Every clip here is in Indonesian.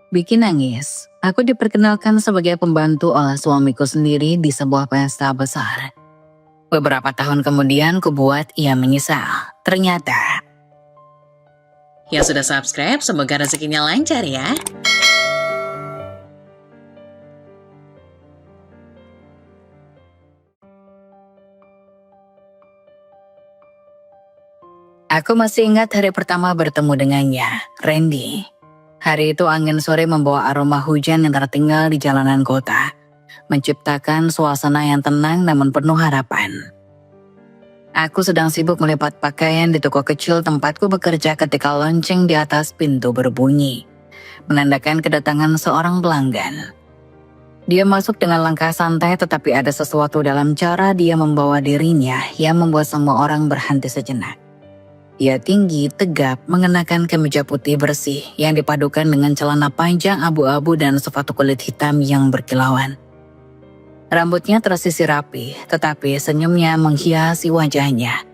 Bikin nangis. Aku diperkenalkan sebagai pembantu oleh suamiku sendiri di sebuah pesta besar. Beberapa tahun kemudian kubuat ia menyesal. Ternyata. Yang sudah subscribe, semoga rezekinya lancar ya. Aku masih ingat hari pertama bertemu dengannya, Randy. Hari itu angin sore membawa aroma hujan yang tertinggal di jalanan kota, menciptakan suasana yang tenang namun penuh harapan. Aku sedang sibuk melipat pakaian di toko kecil tempatku bekerja ketika lonceng di atas pintu berbunyi, menandakan kedatangan seorang pelanggan. Dia masuk dengan langkah santai tetapi ada sesuatu dalam cara dia membawa dirinya yang membuat semua orang berhenti sejenak. Ia tinggi, tegap, mengenakan kemeja putih bersih yang dipadukan dengan celana panjang abu-abu dan sepatu kulit hitam yang berkilauan. Rambutnya tersisir rapi, tetapi senyumnya menghiasi wajahnya,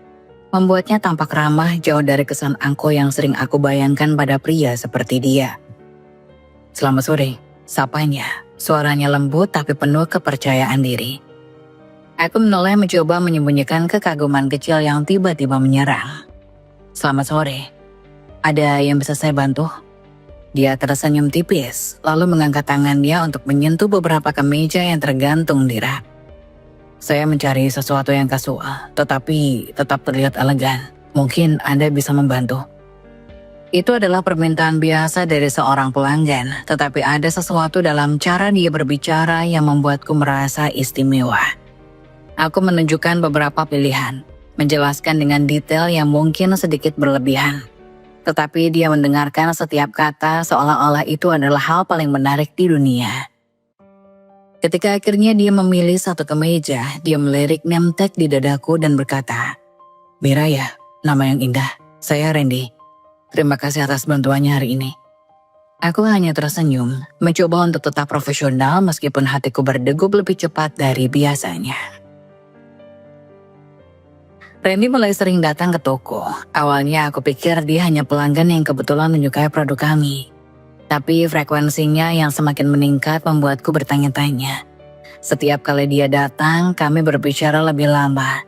membuatnya tampak ramah jauh dari kesan angkuh yang sering aku bayangkan pada pria seperti dia. "Selamat sore," sapanya. Suaranya lembut tapi penuh kepercayaan diri. Aku menoleh mencoba menyembunyikan kekaguman kecil yang tiba-tiba menyerang. "Selamat sore. Ada yang bisa saya bantu?" Dia tersenyum tipis, lalu mengangkat tangannya untuk menyentuh beberapa kemeja yang tergantung di rak. "Saya mencari sesuatu yang kasual, tetapi tetap terlihat elegan. Mungkin Anda bisa membantu." Itu adalah permintaan biasa dari seorang pelanggan, tetapi ada sesuatu dalam cara dia berbicara yang membuatku merasa istimewa. Aku menunjukkan beberapa pilihan, menjelaskan dengan detail yang mungkin sedikit berlebihan. Tetapi dia mendengarkan setiap kata seolah-olah itu adalah hal paling menarik di dunia. Ketika akhirnya dia memilih satu kemeja, dia melirik name tag di dadaku dan berkata, "Mira ya, nama yang indah. Saya Randy. Terima kasih atas bantuannya hari ini." Aku hanya tersenyum, mencoba untuk tetap profesional meskipun hatiku berdegup lebih cepat dari biasanya. Randy mulai sering datang ke toko. Awalnya aku pikir dia hanya pelanggan yang kebetulan menyukai produk kami. Tapi frekuensinya yang semakin meningkat membuatku bertanya-tanya. Setiap kali dia datang, kami berbicara lebih lama.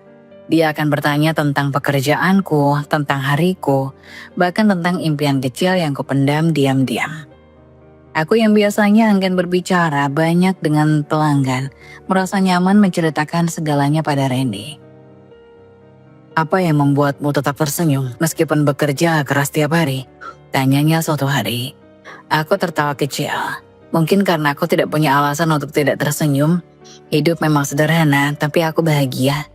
Dia akan bertanya tentang pekerjaanku, tentang hariku, bahkan tentang impian kecil yang kupendam diam-diam. Aku yang biasanya enggan berbicara banyak dengan pelanggan, merasa nyaman menceritakan segalanya pada Randy. "Apa yang membuatmu tetap tersenyum meskipun bekerja keras tiap hari?" tanyanya suatu hari. Aku tertawa kecil. Mungkin karena aku tidak punya alasan untuk tidak tersenyum. Hidup memang sederhana, tapi aku bahagia.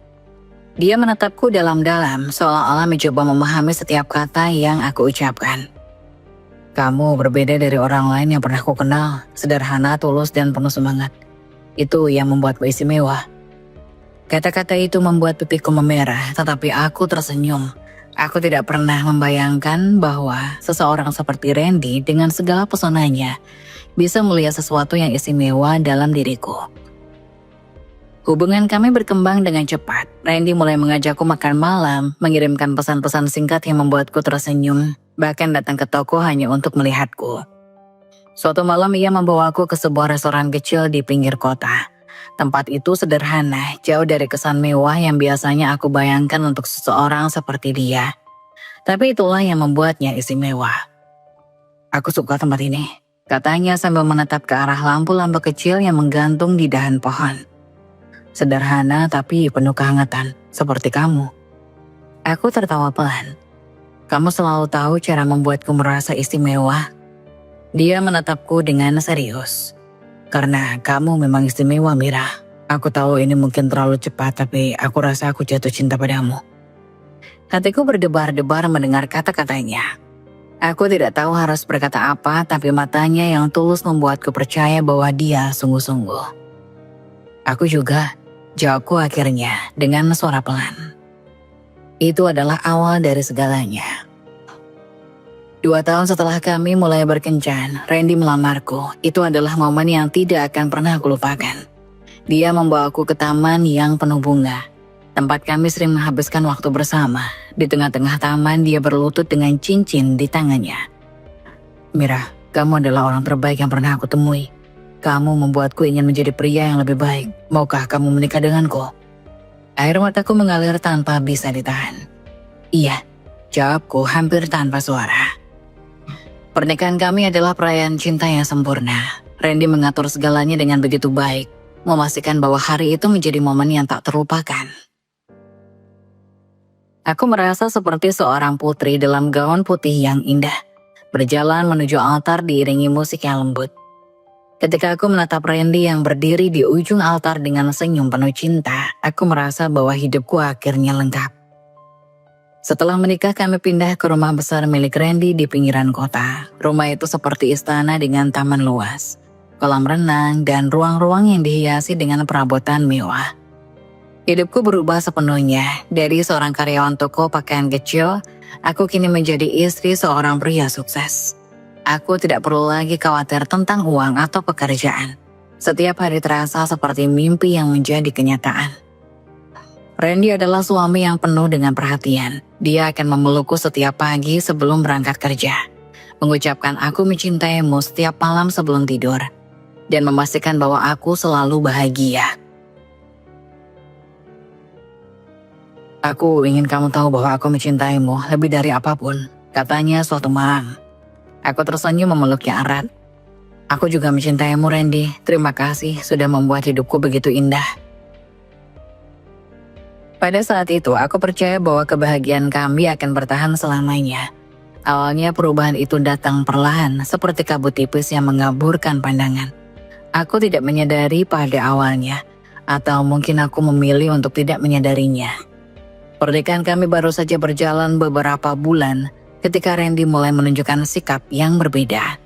Dia menatapku dalam-dalam, seolah-olah mencoba memahami setiap kata yang aku ucapkan. "Kamu berbeda dari orang lain yang pernah ku kenal, sederhana, tulus, dan penuh semangat. Itu yang membuatmu istimewa." Kata-kata itu membuat pipiku memerah, tetapi aku tersenyum. Aku tidak pernah membayangkan bahwa seseorang seperti Randy dengan segala pesonanya bisa melihat sesuatu yang istimewa dalam diriku. Hubungan kami berkembang dengan cepat. Randy mulai mengajakku makan malam, mengirimkan pesan-pesan singkat yang membuatku tersenyum, bahkan datang ke toko hanya untuk melihatku. Suatu malam ia membawaku ke sebuah restoran kecil di pinggir kota. Tempat itu sederhana, jauh dari kesan mewah yang biasanya aku bayangkan untuk seseorang seperti dia. Tapi itulah yang membuatnya istimewa. "Aku suka tempat ini," katanya sambil menatap ke arah lampu-lampu kecil yang menggantung di dahan pohon. "Sederhana tapi penuh kehangatan, seperti kamu." Aku tertawa pelan. "Kamu selalu tahu cara membuatku merasa istimewa." Dia menatapku dengan serius. "Karena kamu memang istimewa, Mira. Aku tahu ini mungkin terlalu cepat, tapi aku rasa aku jatuh cinta padamu." Hatiku berdebar-debar mendengar kata-katanya. Aku tidak tahu harus berkata apa, tapi matanya yang tulus membuatku percaya bahwa dia sungguh-sungguh. "Aku juga," jawabku akhirnya dengan suara pelan. Itu adalah awal dari segalanya. 2 tahun setelah kami mulai berkencan, Randy melamarku. Itu adalah momen yang tidak akan pernah aku lupakan. Dia membawaku ke taman yang penuh bunga. Tempat kami sering menghabiskan waktu bersama. Di tengah-tengah taman dia berlutut dengan cincin di tangannya. "Mira, Kamu adalah orang terbaik yang pernah aku temui. Kamu membuatku ingin menjadi pria yang lebih baik. Maukah kamu menikah denganku? Air mataku mengalir tanpa bisa ditahan. Iya, jawabku hampir tanpa suara. Pernikahan kami adalah perayaan cinta yang sempurna. Randy mengatur segalanya dengan begitu baik, memastikan bahwa hari itu menjadi momen yang tak terlupakan. Aku merasa seperti seorang putri dalam gaun putih yang indah, berjalan menuju altar diiringi musik yang lembut. Ketika aku menatap Randy yang berdiri di ujung altar dengan senyum penuh cinta, aku merasa bahwa hidupku akhirnya lengkap. Setelah menikah, kami pindah ke rumah besar milik Randy di pinggiran kota. Rumah itu seperti istana dengan taman luas, kolam renang, dan ruang-ruang yang dihiasi dengan perabotan mewah. Hidupku berubah sepenuhnya. Dari seorang karyawan toko pakaian kecil, aku kini menjadi istri seorang pria sukses. Aku tidak perlu lagi khawatir tentang uang atau pekerjaan. Setiap hari terasa seperti mimpi yang menjadi kenyataan. Randy adalah suami yang penuh dengan perhatian. Dia akan memelukku setiap pagi sebelum berangkat kerja, mengucapkan aku mencintaimu setiap malam sebelum tidur, dan memastikan bahwa aku selalu bahagia. Aku ingin kamu tahu bahwa aku mencintaimu lebih dari apapun, katanya suatu malam. Aku tersenyum memeluknya erat. Aku juga mencintaimu, Randy. Terima kasih sudah membuat hidupku begitu indah. Pada saat itu, aku percaya bahwa kebahagiaan kami akan bertahan selamanya. Awalnya perubahan itu datang perlahan, seperti kabut tipis yang mengaburkan pandangan. Aku tidak menyadari pada awalnya, atau mungkin aku memilih untuk tidak menyadarinya. Pernikahan kami baru saja berjalan beberapa bulan ketika Randy mulai menunjukkan sikap yang berbeda.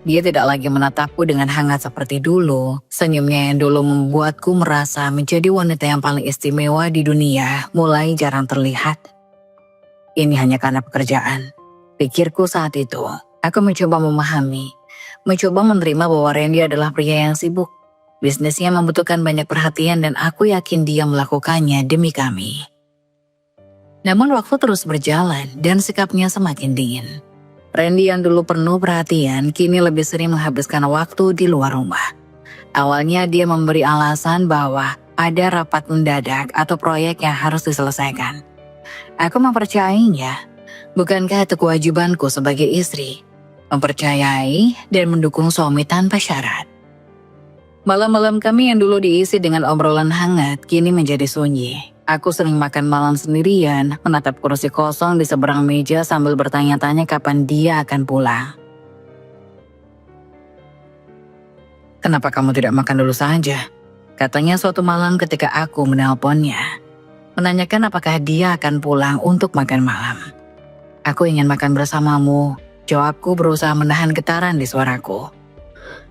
Dia tidak lagi menatapku dengan hangat seperti dulu. Senyumnya yang dulu membuatku merasa menjadi wanita yang paling istimewa di dunia mulai jarang terlihat. Ini hanya karena pekerjaan, pikirku saat itu. Aku mencoba memahami, mencoba menerima bahwa Randy adalah pria yang sibuk. Bisnisnya membutuhkan banyak perhatian dan aku yakin dia melakukannya demi kami. Namun waktu terus berjalan dan sikapnya semakin dingin. Randy yang dulu penuh perhatian kini lebih sering menghabiskan waktu di luar rumah. Awalnya dia memberi alasan bahwa ada rapat mendadak atau proyek yang harus diselesaikan. Aku mempercayainya. Bukankah itu kewajibanku sebagai istri? Mempercayai dan mendukung suami tanpa syarat. Malam-malam kami yang dulu diisi dengan obrolan hangat kini menjadi sunyi. Aku sering makan malam sendirian, menatap kursi kosong di seberang meja sambil bertanya-tanya kapan dia akan pulang. Kenapa kamu tidak makan dulu saja? Katanya suatu malam ketika aku menelponnya, menanyakan apakah dia akan pulang untuk makan malam. Aku ingin makan bersamamu, jawabku berusaha menahan getaran di suaraku.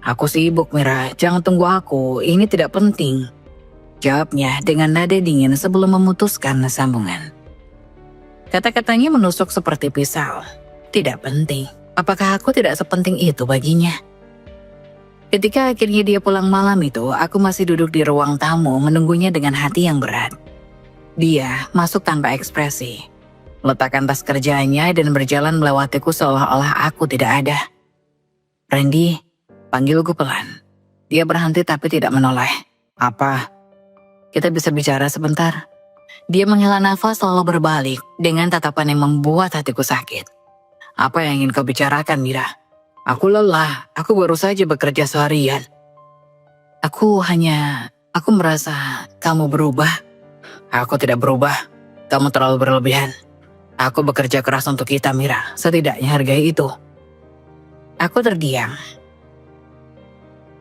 Aku sibuk, Mira, jangan tunggu aku, ini tidak penting. Jawabnya dengan nada dingin sebelum memutuskan sambungan. Kata-katanya menusuk seperti pisau. Tidak penting. Apakah aku tidak sepenting itu baginya? Ketika akhirnya dia pulang malam itu, aku masih duduk di ruang tamu menunggunya dengan hati yang berat. Dia masuk tanpa ekspresi, meletakkan tas kerjanya dan berjalan melewatiku seolah-olah aku tidak ada. Randy, panggilku pelan. Dia berhenti tapi tidak menoleh. Apa? Kita bisa bicara sebentar. Dia menghela nafas lalu berbalik dengan tatapan yang membuat hatiku sakit. Apa yang ingin kau bicarakan, Mira? Aku lelah, aku baru saja bekerja seharian. Aku merasa kamu berubah. Aku tidak berubah, kamu terlalu berlebihan. Aku bekerja keras untuk kita, Mira, setidaknya hargai itu. Aku terdiam.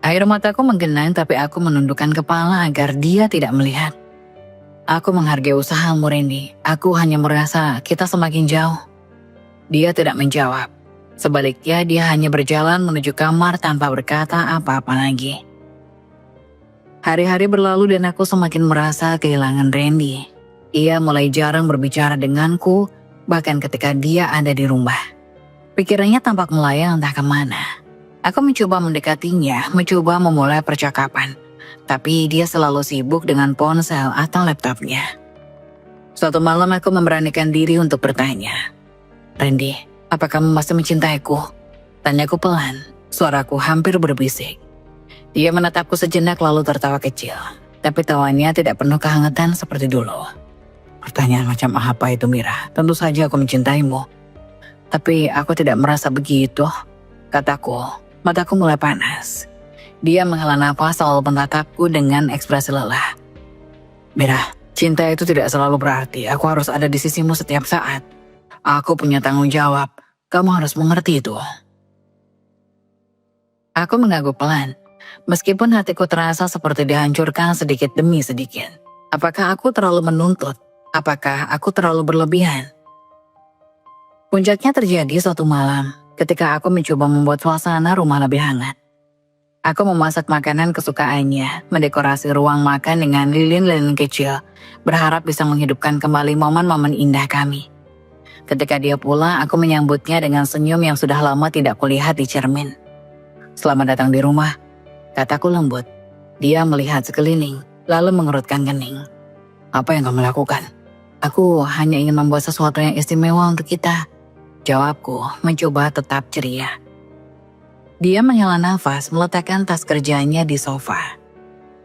Air mataku menggenang tapi aku menundukkan kepala agar dia tidak melihat. Aku menghargai usahamu, Randy. Aku hanya merasa kita semakin jauh. Dia tidak menjawab. Sebaliknya dia hanya berjalan menuju kamar tanpa berkata apa-apa lagi. Hari-hari berlalu dan aku semakin merasa kehilangan Randy. Ia mulai jarang berbicara denganku, bahkan ketika dia ada di rumah. Pikirannya tampak melayang entah kemana. Aku mencoba mendekatinya, mencoba memulai percakapan. Tapi dia selalu sibuk dengan ponsel atau laptopnya. Suatu malam aku memberanikan diri untuk bertanya. Randy, apa kamu masih mencintaiku? Tanyaku pelan. Suaraku hampir berbisik. Dia menatapku sejenak lalu tertawa kecil. Tapi tawanya tidak penuh kehangatan seperti dulu. Pertanyaan macam apa itu, Mira? Tentu saja aku mencintaimu. Tapi aku tidak merasa begitu, kataku. Mataku mulai panas. Dia menghela nafas lalu menatapku dengan ekspresi lelah. Mira, cinta itu tidak selalu berarti aku harus ada di sisimu setiap saat. Aku punya tanggung jawab. Kamu harus mengerti itu. Aku mengangguk pelan. Meskipun hatiku terasa seperti dihancurkan sedikit demi sedikit. Apakah aku terlalu menuntut? Apakah aku terlalu berlebihan? Puncaknya terjadi suatu malam ketika aku mencoba membuat suasana rumah lebih hangat. Aku memasak makanan kesukaannya, mendekorasi ruang makan dengan lilin-lilin kecil, berharap bisa menghidupkan kembali momen-momen indah kami. Ketika dia pulang, aku menyambutnya dengan senyum yang sudah lama tidak kulihat di cermin. Selamat datang di rumah, kataku lembut. Dia melihat sekeliling, lalu mengerutkan kening. Apa yang kamu lakukan? Aku hanya ingin membuat sesuatu yang istimewa untuk kita, jawabku, mencoba tetap ceria. Dia menghela nafas, meletakkan tas kerjanya di sofa.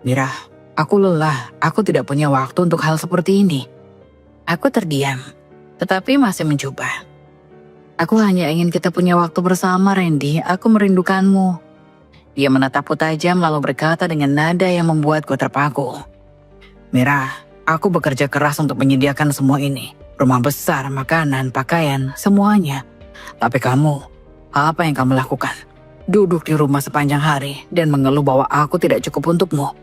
Mira, aku lelah, aku tidak punya waktu untuk hal seperti ini. Aku terdiam, tetapi masih mencoba. Aku hanya ingin kita punya waktu bersama, Randy. Aku merindukanmu. Dia menatapku tajam lalu berkata dengan nada yang membuatku terpaku. Mira, aku bekerja keras untuk menyediakan semua ini. Rumah besar, makanan, pakaian, semuanya. Tapi kamu, apa yang kamu lakukan? Duduk di rumah sepanjang hari dan mengeluh bahwa aku tidak cukup untukmu.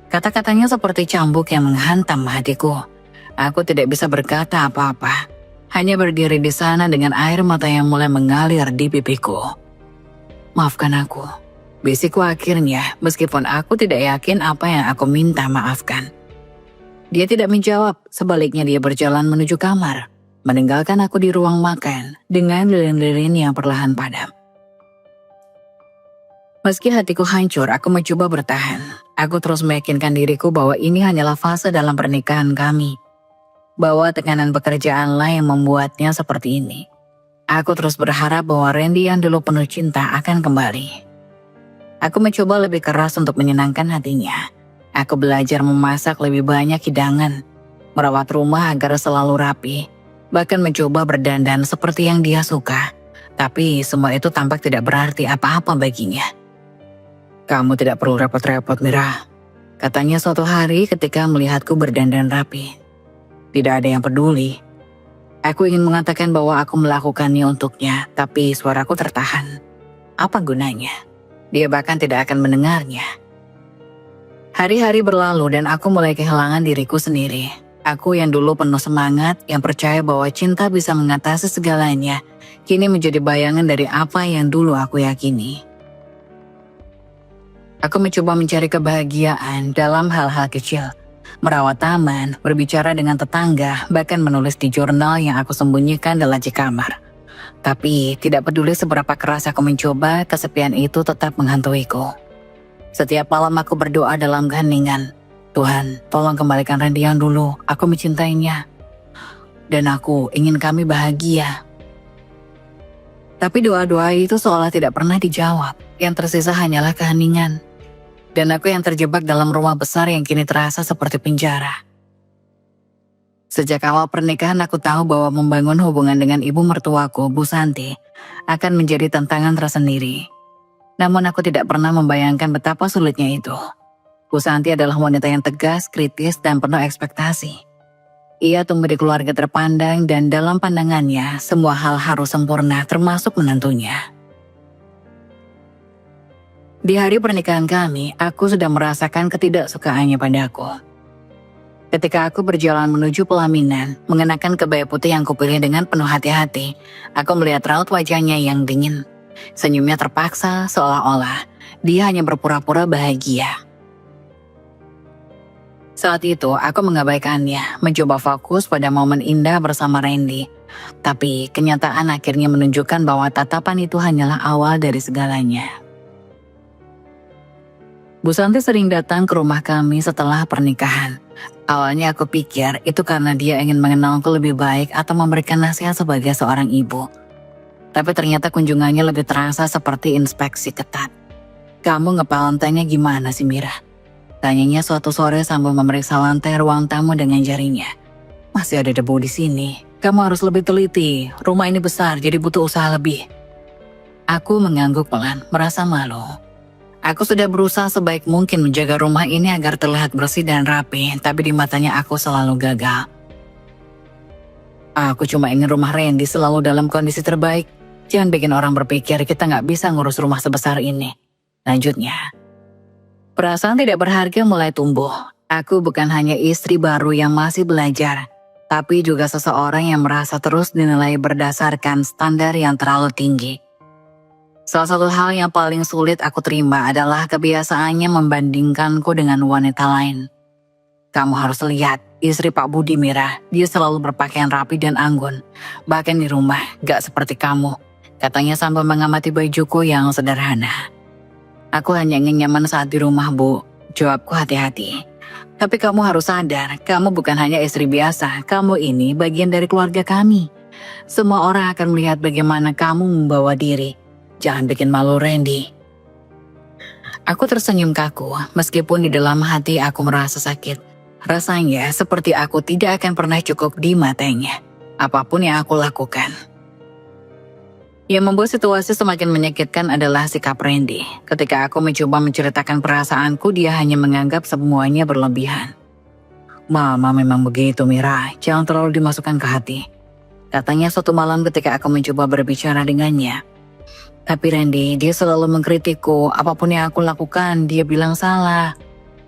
Kata-katanya seperti cambuk yang menghantam hatiku. Aku tidak bisa berkata apa-apa. Hanya berdiri di sana dengan air mata yang mulai mengalir di pipiku. Maafkan aku, bisikku akhirnya, meskipun aku tidak yakin apa yang aku minta maafkan. Dia tidak menjawab, sebaliknya dia berjalan menuju kamar, meninggalkan aku di ruang makan dengan lilin-lilin yang perlahan padam. Meski hatiku hancur, aku mencoba bertahan. Aku terus meyakinkan diriku bahwa ini hanyalah fase dalam pernikahan kami. Bahwa tekanan pekerjaanlah yang membuatnya seperti ini. Aku terus berharap bahwa Randy yang dulu penuh cinta akan kembali. Aku mencoba lebih keras untuk menyenangkan hatinya. Aku belajar memasak lebih banyak hidangan, merawat rumah agar selalu rapi, bahkan mencoba berdandan seperti yang dia suka. Tapi semua itu tampak tidak berarti apa-apa baginya. Kamu tidak perlu repot-repot, Mira, katanya suatu hari ketika melihatku berdandan rapi. Tidak ada yang peduli. Aku ingin mengatakan bahwa aku melakukannya untuknya, tapi suaraku tertahan. Apa gunanya? Dia bahkan tidak akan mendengarnya. Hari-hari berlalu dan aku mulai kehilangan diriku sendiri. Aku yang dulu penuh semangat, yang percaya bahwa cinta bisa mengatasi segalanya, kini menjadi bayangan dari apa yang dulu aku yakini. Aku mencoba mencari kebahagiaan dalam hal-hal kecil. Merawat taman, berbicara dengan tetangga, bahkan menulis di jurnal yang aku sembunyikan di laci kamar. Tapi tidak peduli seberapa keras aku mencoba, kesepian itu tetap menghantuiku. Setiap malam aku berdoa dalam keheningan. Tuhan, tolong kembalikan Randy yang dulu, aku mencintainya. Dan aku ingin kami bahagia. Tapi doa-doa itu seolah tidak pernah dijawab. Yang tersisa hanyalah keheningan. Dan aku yang terjebak dalam rumah besar yang kini terasa seperti penjara. Sejak awal pernikahan aku tahu bahwa membangun hubungan dengan ibu mertuaku, Bu Santi, akan menjadi tantangan tersendiri. Namun aku tidak pernah membayangkan betapa sulitnya itu. Bu Santi adalah wanita yang tegas, kritis, dan penuh ekspektasi. Ia tumbuh di keluarga terpandang dan dalam pandangannya semua hal harus sempurna termasuk menantunya. Di hari pernikahan kami, aku sudah merasakan ketidaksukaannya padaku. Ketika aku berjalan menuju pelaminan, mengenakan kebaya putih yang kupilih dengan penuh hati-hati, aku melihat raut wajahnya yang dingin. Senyumnya terpaksa seolah-olah dia hanya berpura-pura bahagia. Saat itu, aku mengabaikannya, mencoba fokus pada momen indah bersama Randy. Tapi kenyataan akhirnya menunjukkan bahwa tatapan itu hanyalah awal dari segalanya. Bu Santi sering datang ke rumah kami setelah pernikahan. Awalnya aku pikir itu karena dia ingin mengenalku lebih baik atau memberikan nasihat sebagai seorang ibu. Tapi ternyata kunjungannya lebih terasa seperti inspeksi ketat. Kamu ngepel lantainya gimana sih, Mira? Tanyanya suatu sore sambil memeriksa lantai ruang tamu dengan jarinya. Masih ada debu di sini. Kamu harus lebih teliti. Rumah ini besar jadi butuh usaha lebih. Aku mengangguk pelan, merasa malu. Aku sudah berusaha sebaik mungkin menjaga rumah ini agar terlihat bersih dan rapi, tapi di matanya aku selalu gagal. Aku cuma ingin rumah Randy selalu dalam kondisi terbaik. Jangan bikin orang berpikir kita nggak bisa ngurus rumah sebesar ini. Lanjutnya. Perasaan tidak berharga mulai tumbuh. Aku bukan hanya istri baru yang masih belajar, tapi juga seseorang yang merasa terus dinilai berdasarkan standar yang terlalu tinggi. Salah satu hal yang paling sulit aku terima adalah kebiasaannya membandingkanku dengan wanita lain. Kamu harus lihat, istri Pak Budi, Mira, dia selalu berpakaian rapi dan anggun. Bahkan di rumah, gak seperti kamu, katanya sambil mengamati bajuku yang sederhana. Aku hanya ingin nyaman saat di rumah, Bu. Jawabku hati-hati. Tapi kamu harus sadar, kamu bukan hanya istri biasa, kamu ini bagian dari keluarga kami. Semua orang akan melihat bagaimana kamu membawa diri. Jangan bikin malu Randy. Aku tersenyum kaku, meskipun di dalam hati aku merasa sakit. Rasanya seperti aku tidak akan pernah cukup di matanya, apapun yang aku lakukan. Yang membuat situasi semakin menyakitkan adalah sikap Randy. Ketika aku mencoba menceritakan perasaanku, dia hanya menganggap semuanya berlebihan. Mama memang begitu, Mira, jangan terlalu dimasukkan ke hati. Katanya suatu malam ketika aku mencoba berbicara dengannya. Tapi Randy, dia selalu mengkritikku, apapun yang aku lakukan, dia bilang salah.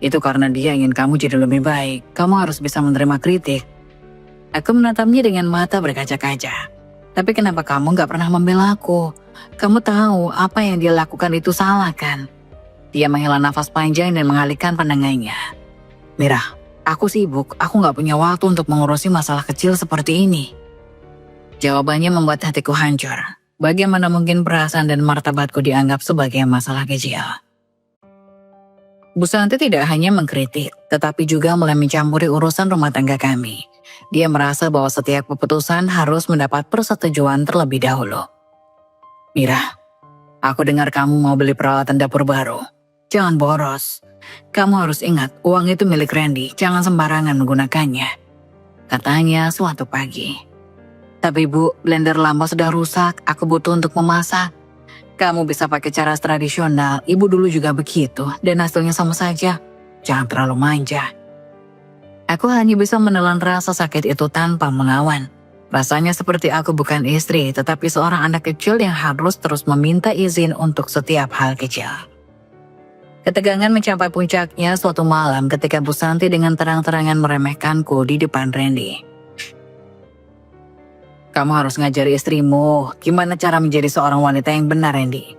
Itu karena dia ingin kamu jadi lebih baik, kamu harus bisa menerima kritik. Aku menatapnya dengan mata berkaca-kaca. Tapi kenapa kamu gak pernah membela aku? Kamu tahu apa yang dia lakukan itu salah kan? Dia menghela nafas panjang dan mengalihkan pandangannya. Mira, aku sibuk, aku gak punya waktu untuk mengurusi masalah kecil seperti ini. Jawabannya membuat hatiku hancur. Bagaimana mungkin perasaan dan martabatku dianggap sebagai masalah kecil? Bu Santi tidak hanya mengkritik, tetapi juga mulai mencampuri urusan rumah tangga kami. Dia merasa bahwa setiap keputusan harus mendapat persetujuan terlebih dahulu. Mira, aku dengar kamu mau beli peralatan dapur baru. Jangan boros. Kamu harus ingat, uang itu milik Randy, jangan sembarangan menggunakannya. Katanya suatu pagi. Tapi Bu, blender lama sudah rusak, aku butuh untuk memasak. Kamu bisa pakai cara tradisional, ibu dulu juga begitu, dan hasilnya sama saja. Jangan terlalu manja. Aku hanya bisa menelan rasa sakit itu tanpa melawan. Rasanya seperti aku bukan istri, tetapi seorang anak kecil yang harus terus meminta izin untuk setiap hal kecil. Ketegangan mencapai puncaknya suatu malam ketika Bu Santi dengan terang-terangan meremehkanku di depan Randy. Kamu harus ngajari istrimu gimana cara menjadi seorang wanita yang benar, Randy.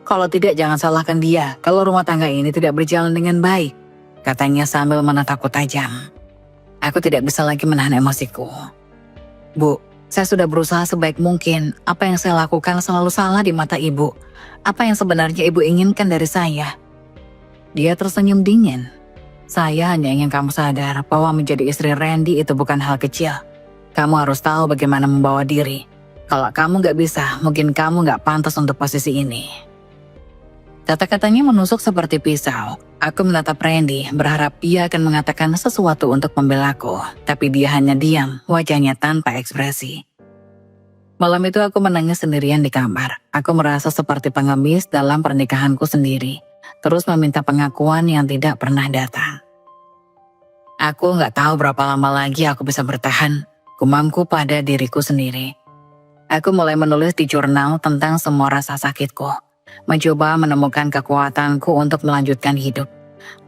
Kalau tidak, jangan salahkan dia kalau rumah tangga ini tidak berjalan dengan baik, katanya sambil menatapku tajam. Aku tidak bisa lagi menahan emosiku. Bu, saya sudah berusaha sebaik mungkin. Apa yang saya lakukan selalu salah di mata ibu. Apa yang sebenarnya ibu inginkan dari saya? Dia tersenyum dingin. Saya hanya ingin kamu sadar bahwa menjadi istri Randy itu bukan hal kecil. Kamu harus tahu bagaimana membawa diri. Kalau kamu gak bisa, mungkin kamu gak pantas untuk posisi ini. Kata-katanya menusuk seperti pisau. Aku menatap Randy, berharap dia akan mengatakan sesuatu untuk membelaku. Tapi dia hanya diam, wajahnya tanpa ekspresi. Malam itu aku menangis sendirian di kamar. Aku merasa seperti pengemis dalam pernikahanku sendiri. Terus meminta pengakuan yang tidak pernah datang. Aku gak tahu berapa lama lagi aku bisa bertahan. Gumamku pada diriku sendiri. Aku mulai menulis di jurnal tentang semua rasa sakitku. Mencoba menemukan kekuatanku untuk melanjutkan hidup.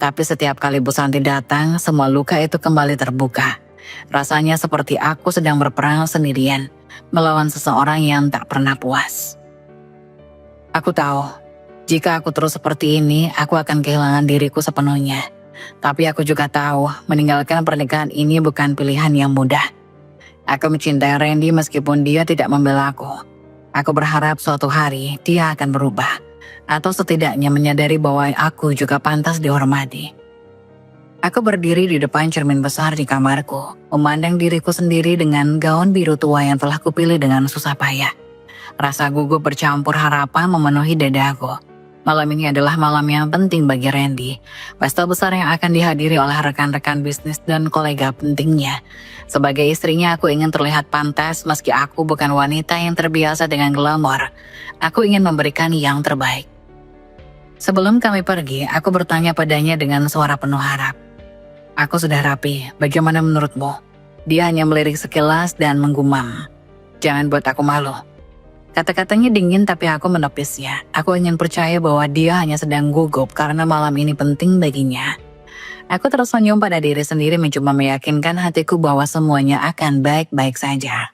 Tapi setiap kali Bu Santi datang, semua luka itu kembali terbuka. Rasanya seperti aku sedang berperang sendirian, melawan seseorang yang tak pernah puas. Aku tahu, jika aku terus seperti ini, aku akan kehilangan diriku sepenuhnya. Tapi aku juga tahu, meninggalkan pernikahan ini bukan pilihan yang mudah. Aku mencintai Randy meskipun dia tidak membela aku. Aku berharap suatu hari dia akan berubah. Atau setidaknya menyadari bahwa aku juga pantas dihormati. Aku berdiri di depan cermin besar di kamarku. Memandang diriku sendiri dengan gaun biru tua yang telah kupilih dengan susah payah. Rasa gugup bercampur harapan memenuhi dadaku. Malam ini adalah malam yang penting bagi Randy. Pesta besar yang akan dihadiri oleh rekan-rekan bisnis dan kolega pentingnya. Sebagai istrinya, aku ingin terlihat pantas meski aku bukan wanita yang terbiasa dengan glamor. Aku ingin memberikan yang terbaik. Sebelum kami pergi, aku bertanya padanya dengan suara penuh harap. Aku sudah rapi, bagaimana menurutmu? Dia hanya melirik sekilas dan menggumam. Jangan buat aku malu. Kata-katanya dingin tapi aku menepisnya. Aku ingin percaya bahwa dia hanya sedang gugup karena malam ini penting baginya. Aku tersenyum pada diri sendiri mencoba meyakinkan hatiku bahwa semuanya akan baik-baik saja.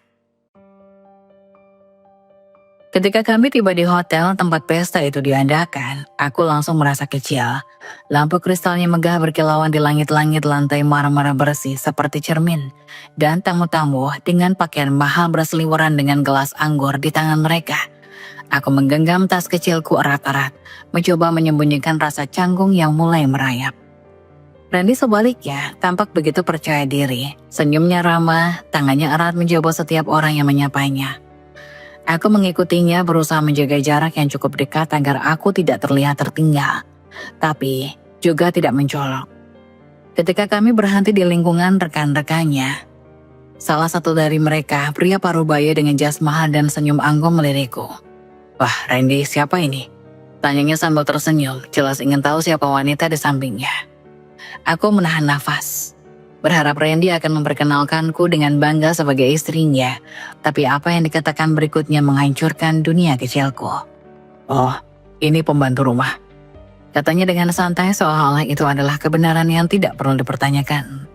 Ketika kami tiba di hotel tempat pesta itu diadakan, aku langsung merasa kecil. Lampu kristalnya megah berkilauan di langit-langit, lantai marmer bersih seperti cermin. Dan tamu-tamu dengan pakaian mahal berseliweran dengan gelas anggur di tangan mereka. Aku menggenggam tas kecilku erat-erat, mencoba menyembunyikan rasa canggung yang mulai merayap. Randy sebaliknya tampak begitu percaya diri. Senyumnya ramah, tangannya erat menjabot setiap orang yang menyapanya. Aku mengikutinya berusaha menjaga jarak yang cukup dekat agar aku tidak terlihat tertinggal. Tapi juga tidak mencolok. Ketika kami berhenti di lingkungan rekan-rekannya, salah satu dari mereka, pria parubaya dengan jas mahal dan senyum anggun melirikku. Wah, Randy, siapa ini? Tanyanya sambil tersenyum, jelas ingin tahu siapa wanita di sampingnya. Aku menahan nafas. Berharap Randy akan memperkenalkanku dengan bangga sebagai istrinya. Tapi apa yang dikatakan berikutnya menghancurkan dunia kecilku. Oh, ini pembantu rumah. Katanya dengan santai seolah-olah itu adalah kebenaran yang tidak perlu dipertanyakan.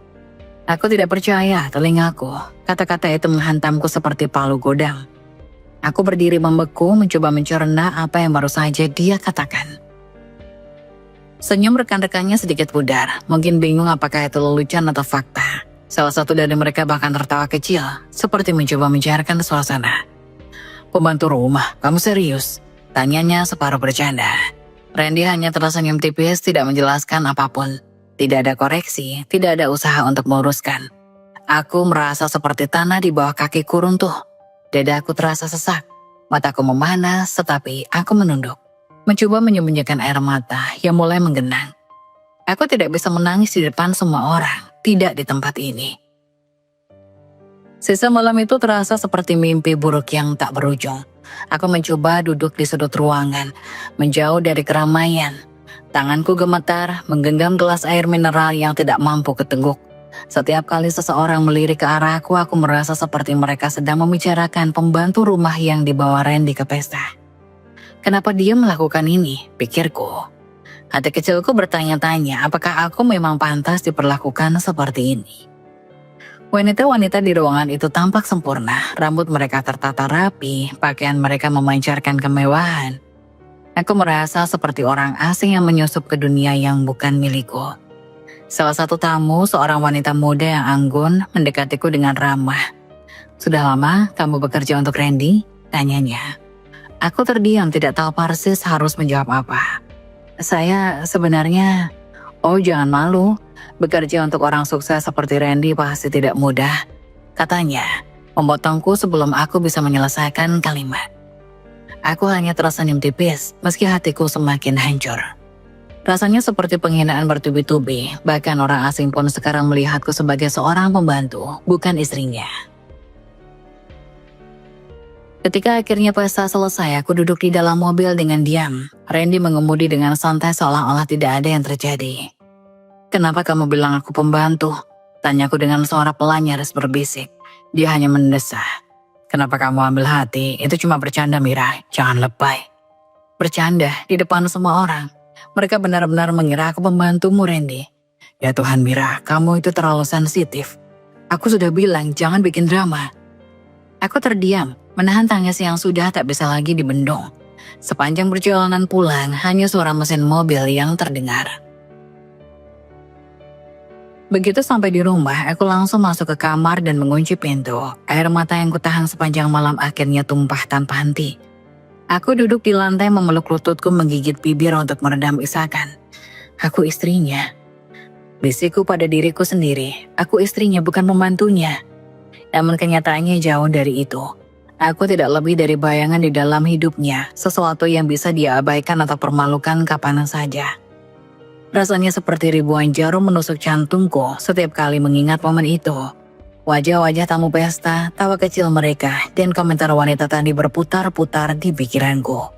Aku tidak percaya telingaku. Kata-kata itu menghantamku seperti palu godam. Aku berdiri membeku mencoba mencerna apa yang baru saja dia katakan. Senyum rekan-rekannya sedikit pudar, mungkin bingung apakah itu lelucon atau fakta. Salah satu dari mereka bahkan tertawa kecil, seperti mencoba mencairkan suasana. Pembantu rumah, kamu serius? Tanyanya separuh bercanda. Randy hanya tersenyum tipis, tidak menjelaskan apapun. Tidak ada koreksi, tidak ada usaha untuk meluruskan. Aku merasa seperti tanah di bawah kakiku runtuh. Dadaku terasa sesak, mataku memanas, tetapi aku menunduk. Mencoba menyembunyikan air mata yang mulai menggenang. Aku tidak bisa menangis di depan semua orang, tidak di tempat ini. Sisa malam itu terasa seperti mimpi buruk yang tak berujung. Aku mencoba duduk di sudut ruangan, menjauh dari keramaian. Tanganku gemetar, menggenggam gelas air mineral yang tidak mampu keteguk. Setiap kali seseorang melirik ke arahku, aku merasa seperti mereka sedang membicarakan pembantu rumah yang dibawa Randy ke pesta. Kenapa dia melakukan ini? Pikirku. Hati kecilku bertanya-tanya apakah aku memang pantas diperlakukan seperti ini. Wanita-wanita di ruangan itu tampak sempurna. Rambut mereka tertata rapi, pakaian mereka memancarkan kemewahan. Aku merasa seperti orang asing yang menyusup ke dunia yang bukan milikku. Salah satu tamu, seorang wanita muda yang anggun, mendekatiku dengan ramah. Sudah lama kamu bekerja untuk Randy? Tanyanya. Aku terdiam, tidak tahu persis harus menjawab apa. Saya sebenarnya, jangan malu. Bekerja untuk orang sukses seperti Randy pasti tidak mudah. Katanya, memotongku sebelum aku bisa menyelesaikan kalimat. Aku hanya tersenyum tipis, meski hatiku semakin hancur. Rasanya seperti penghinaan bertubi-tubi, bahkan orang asing pun sekarang melihatku sebagai seorang pembantu, bukan istrinya. Ketika akhirnya pesta selesai, aku duduk di dalam mobil dengan diam. Randy mengemudi dengan santai seolah-olah tidak ada yang terjadi. Kenapa kamu bilang aku pembantu? Tanyaku dengan suara pelan nyaris berbisik. Dia hanya mendesah. Kenapa kamu ambil hati? Itu cuma bercanda, Mira. Jangan lebay. Bercanda di depan semua orang. Mereka benar-benar mengira aku pembantumu, Randy. Ya Tuhan, Mira, kamu itu terlalu sensitif. Aku sudah bilang jangan bikin drama. Aku terdiam, menahan tangis yang sudah tak bisa lagi dibendung. Sepanjang perjalanan pulang, hanya suara mesin mobil yang terdengar. Begitu sampai di rumah, aku langsung masuk ke kamar dan mengunci pintu. Air mata yang kutahan sepanjang malam akhirnya tumpah tanpa henti. Aku duduk di lantai memeluk lututku menggigit bibir untuk meredam isakan. Aku istrinya. Bisikku pada diriku sendiri, aku istrinya bukan pembantunya. Namun kenyataannya jauh dari itu. Aku tidak lebih dari bayangan di dalam hidupnya, sesuatu yang bisa dia abaikan atau permalukan kapan saja. Rasanya seperti ribuan jarum menusuk jantungku setiap kali mengingat momen itu. Wajah-wajah tamu pesta, tawa kecil mereka, dan komentar wanita tadi berputar-putar di pikiranku.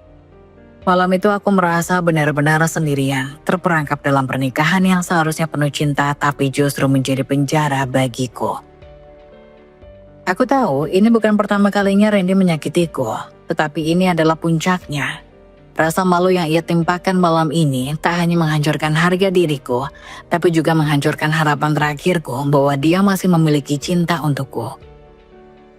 Malam itu aku merasa benar-benar sendirian, terperangkap dalam pernikahan yang seharusnya penuh cinta tapi justru menjadi penjara bagiku. Aku tahu ini bukan pertama kalinya Randy menyakitiku, tetapi ini adalah puncaknya. Rasa malu yang ia timpakan malam ini tak hanya menghancurkan harga diriku, tapi juga menghancurkan harapan terakhirku bahwa dia masih memiliki cinta untukku.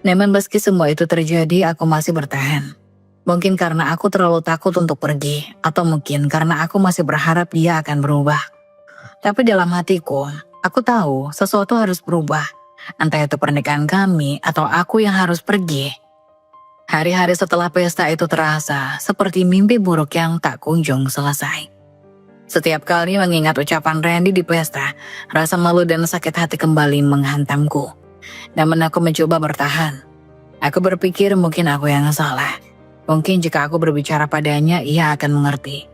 Namun meski semua itu terjadi, aku masih bertahan. Mungkin karena aku terlalu takut untuk pergi, atau mungkin karena aku masih berharap dia akan berubah. Tapi dalam hatiku, aku tahu sesuatu harus berubah. Entah itu pernikahan kami atau aku yang harus pergi. Hari-hari setelah pesta itu terasa seperti mimpi buruk yang tak kunjung selesai. Setiap kali mengingat ucapan Randy di pesta, rasa malu dan sakit hati kembali menghantamku. Namun aku mencoba bertahan. Aku berpikir mungkin aku yang salah. Mungkin jika aku berbicara padanya, ia akan mengerti.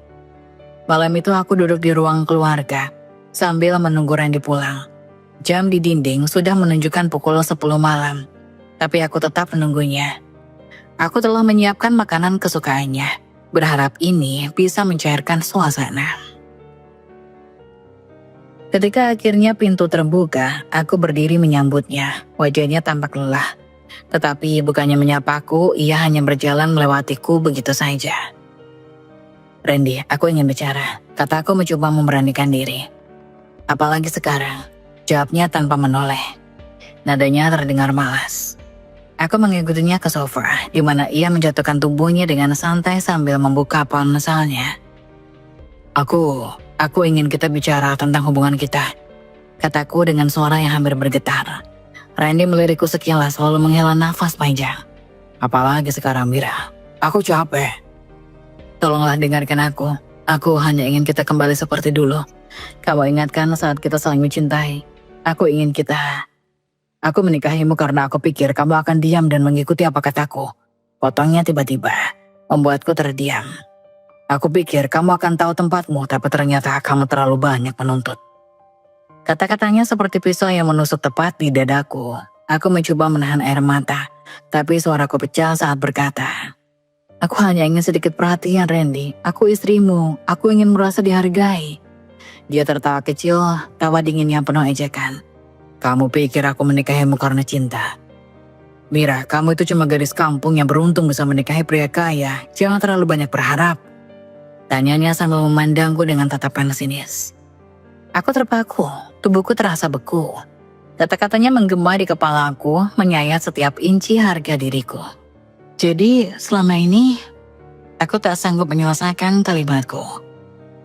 Malam itu aku duduk di ruang keluarga sambil menunggu Randy pulang. Jam di dinding sudah menunjukkan pukul 10 malam, tapi aku tetap menunggunya. Aku telah menyiapkan makanan kesukaannya, berharap ini bisa mencairkan suasana. Ketika akhirnya pintu terbuka, aku berdiri menyambutnya. Wajahnya tampak lelah, tetapi bukannya menyapaku, ia hanya berjalan melewatiku begitu saja. Randy, aku ingin bicara, kataku mencoba memberanikan diri. Apalagi sekarang. Jawabnya tanpa menoleh. Nadanya terdengar malas. Aku mengikutinya ke sofa, di mana ia menjatuhkan tubuhnya dengan santai sambil membuka ponselnya. Aku ingin kita bicara tentang hubungan kita, kataku dengan suara yang hampir bergetar. Randy melirikku sekilas lalu menghela nafas panjang. Apalagi sekarang, Mira. Aku capek. Tolonglah dengarkan aku. Aku hanya ingin kita kembali seperti dulu. Kamu ingatkan saat kita saling mencintai. Aku menikahimu karena aku pikir kamu akan diam dan mengikuti apa kataku. Potongnya tiba-tiba, membuatku terdiam. Aku pikir kamu akan tahu tempatmu, tapi ternyata kamu terlalu banyak menuntut. Kata-katanya seperti pisau yang menusuk tepat di dadaku. Aku mencoba menahan air mata, tapi suaraku pecah saat berkata, aku hanya ingin sedikit perhatian, Randy. Aku istrimu, aku ingin merasa dihargai. Dia tertawa kecil, tawa dingin yang penuh ejekan. Kamu pikir aku menikahimu karena cinta? Mira, kamu itu cuma gadis kampung yang beruntung bisa menikahi pria kaya. Jangan terlalu banyak berharap. Tanyanya sambil memandangku dengan tatapan sinis. Aku terpaku, tubuhku terasa beku. Kata-katanya menggema di kepalaku, menyayat setiap inci harga diriku. Jadi, selama ini, aku tak sanggup menyelesaikan kalimatku.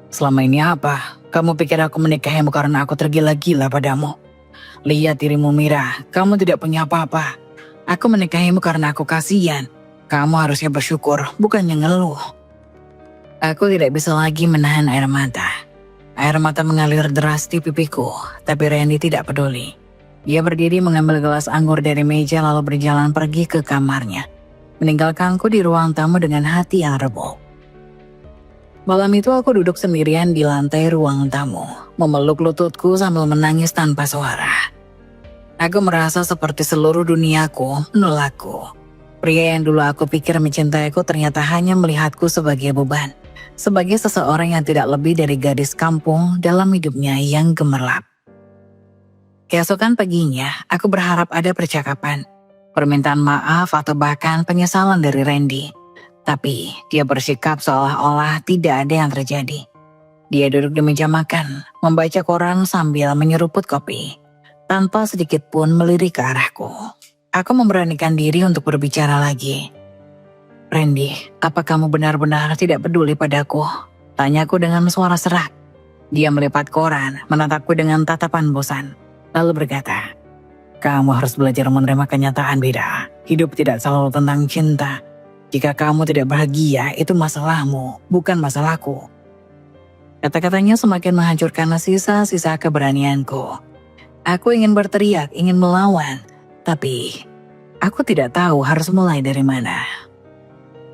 Selama ini apa? Kamu pikir aku menikahimu karena aku tergila-gila padamu? Lihat dirimu, Mira, kamu tidak punya apa-apa. Aku menikahimu karena aku kasihan. Kamu harusnya bersyukur, bukannya ngeluh. Aku tidak bisa lagi menahan air mata. Air mata mengalir deras di pipiku, tapi Randy tidak peduli. Dia berdiri mengambil gelas anggur dari meja lalu berjalan pergi ke kamarnya, meninggalkanku di ruang tamu dengan hati yang remuk. Malam itu aku duduk sendirian di lantai ruang tamu, memeluk lututku sambil menangis tanpa suara. Aku merasa seperti seluruh duniaku menolakku. Pria yang dulu aku pikir mencintaiku ternyata hanya melihatku sebagai beban. Sebagai seseorang yang tidak lebih dari gadis kampung dalam hidupnya yang gemerlap. Keesokan paginya, aku berharap ada percakapan, permintaan maaf atau bahkan penyesalan dari Randy. Tapi dia bersikap seolah-olah tidak ada yang terjadi. Dia duduk di meja makan, membaca koran sambil menyeruput kopi, tanpa sedikit pun melirik ke arahku. Aku memberanikan diri untuk berbicara lagi. Randy, apa kamu benar-benar tidak peduli padaku? Tanyaku dengan suara serak. Dia melipat koran, menatapku dengan tatapan bosan, lalu berkata, kamu harus belajar menerima kenyataan, Bida. Hidup tidak selalu tentang cinta. Jika kamu tidak bahagia, itu masalahmu, bukan masalahku. Kata-katanya semakin menghancurkan sisa-sisa keberanianku. Aku ingin berteriak, ingin melawan, tapi Aku tidak tahu harus mulai dari mana.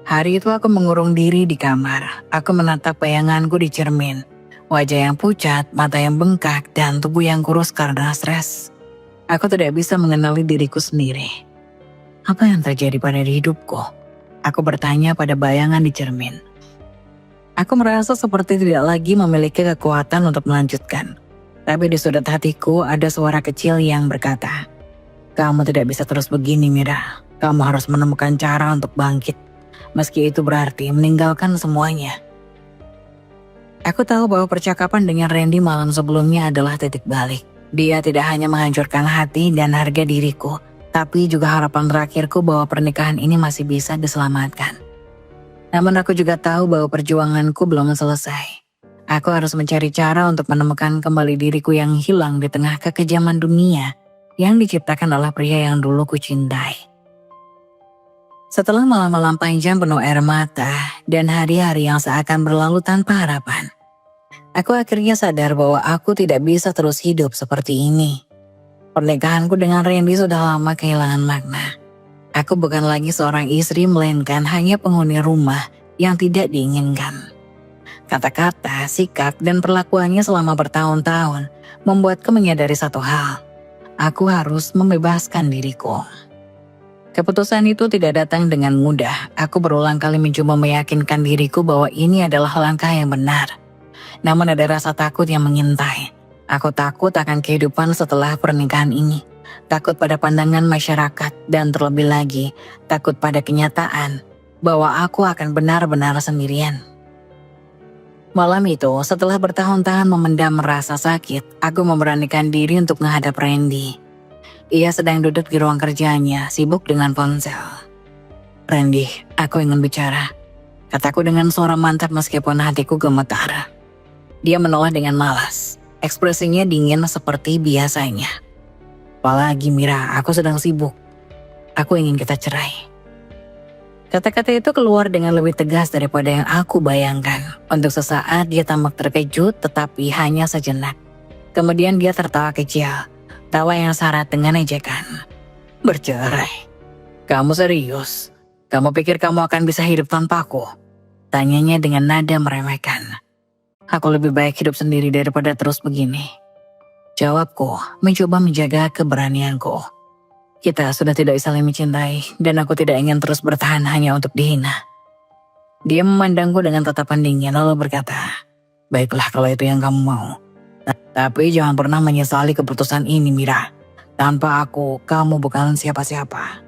Hari itu aku mengurung diri di kamar. Aku menatap bayanganku di cermin. Wajah yang pucat, mata yang bengkak, dan tubuh yang kurus karena stres. Aku tidak bisa mengenali diriku sendiri. Apa yang terjadi pada hidupku? Aku bertanya pada bayangan di cermin. Aku merasa seperti tidak lagi memiliki kekuatan untuk melanjutkan. Tapi di sudut hatiku ada suara kecil yang berkata, "Kamu tidak bisa terus begini, Mira. Kamu harus menemukan cara untuk bangkit. Meski itu berarti meninggalkan semuanya." Aku tahu bahwa percakapan dengan Randy malam sebelumnya adalah titik balik. Dia tidak hanya menghancurkan hati dan harga diriku, tapi juga harapan terakhirku bahwa pernikahan ini masih bisa diselamatkan. Namun aku juga tahu bahwa perjuanganku belum selesai. Aku harus mencari cara untuk menemukan kembali diriku yang hilang di tengah kekejaman dunia yang diciptakan oleh pria yang dulu kucintai. Setelah malam-malam panjang penuh air mata dan hari-hari yang seakan berlalu tanpa harapan, aku akhirnya sadar bahwa aku tidak bisa terus hidup seperti ini. Pernikahanku dengan Randy sudah lama kehilangan makna. Aku bukan lagi seorang istri melainkan hanya penghuni rumah yang tidak diinginkan. Kata-kata, sikap, dan perlakuannya selama bertahun-tahun membuatku menyadari satu hal. Aku harus membebaskan diriku. Keputusan itu tidak datang dengan mudah. Aku berulang kali mencoba meyakinkan diriku bahwa ini adalah langkah yang benar. Namun ada rasa takut yang mengintai. Aku takut akan kehidupan setelah pernikahan ini. Takut pada pandangan masyarakat dan terlebih lagi takut pada kenyataan bahwa aku akan benar-benar sendirian. Malam itu, setelah bertahun-tahun memendam rasa sakit, aku memberanikan diri untuk menghadap Randy. Ia sedang duduk di ruang kerjanya, sibuk dengan ponsel. "Randy, aku ingin bicara," kataku dengan suara mantap meskipun hatiku gemetar. Dia menoleh dengan malas. Ekspresinya dingin seperti biasanya. "Apalagi Mira, aku sedang sibuk. Aku ingin kita cerai." Kata-kata itu keluar dengan lebih tegas daripada yang aku bayangkan. Untuk sesaat dia tampak terkejut tetapi hanya sejenak. Kemudian dia tertawa kecil. Tawa yang syarat dengan ejekan. "Bercerai? Kamu serius? Kamu pikir kamu akan bisa hidup tanpaku?" Tanyanya dengan nada meremehkan. "Aku lebih baik hidup sendiri daripada terus begini," jawabku, mencoba menjaga keberanianku. Kita sudah tidak saling mencintai dan aku tidak ingin terus bertahan hanya untuk dihina. Dia memandangku dengan tatapan dingin lalu berkata, "Baiklah kalau itu yang kamu mau. Tapi jangan pernah menyesali keputusan ini, Mira. Tanpa aku, kamu bukan siapa-siapa."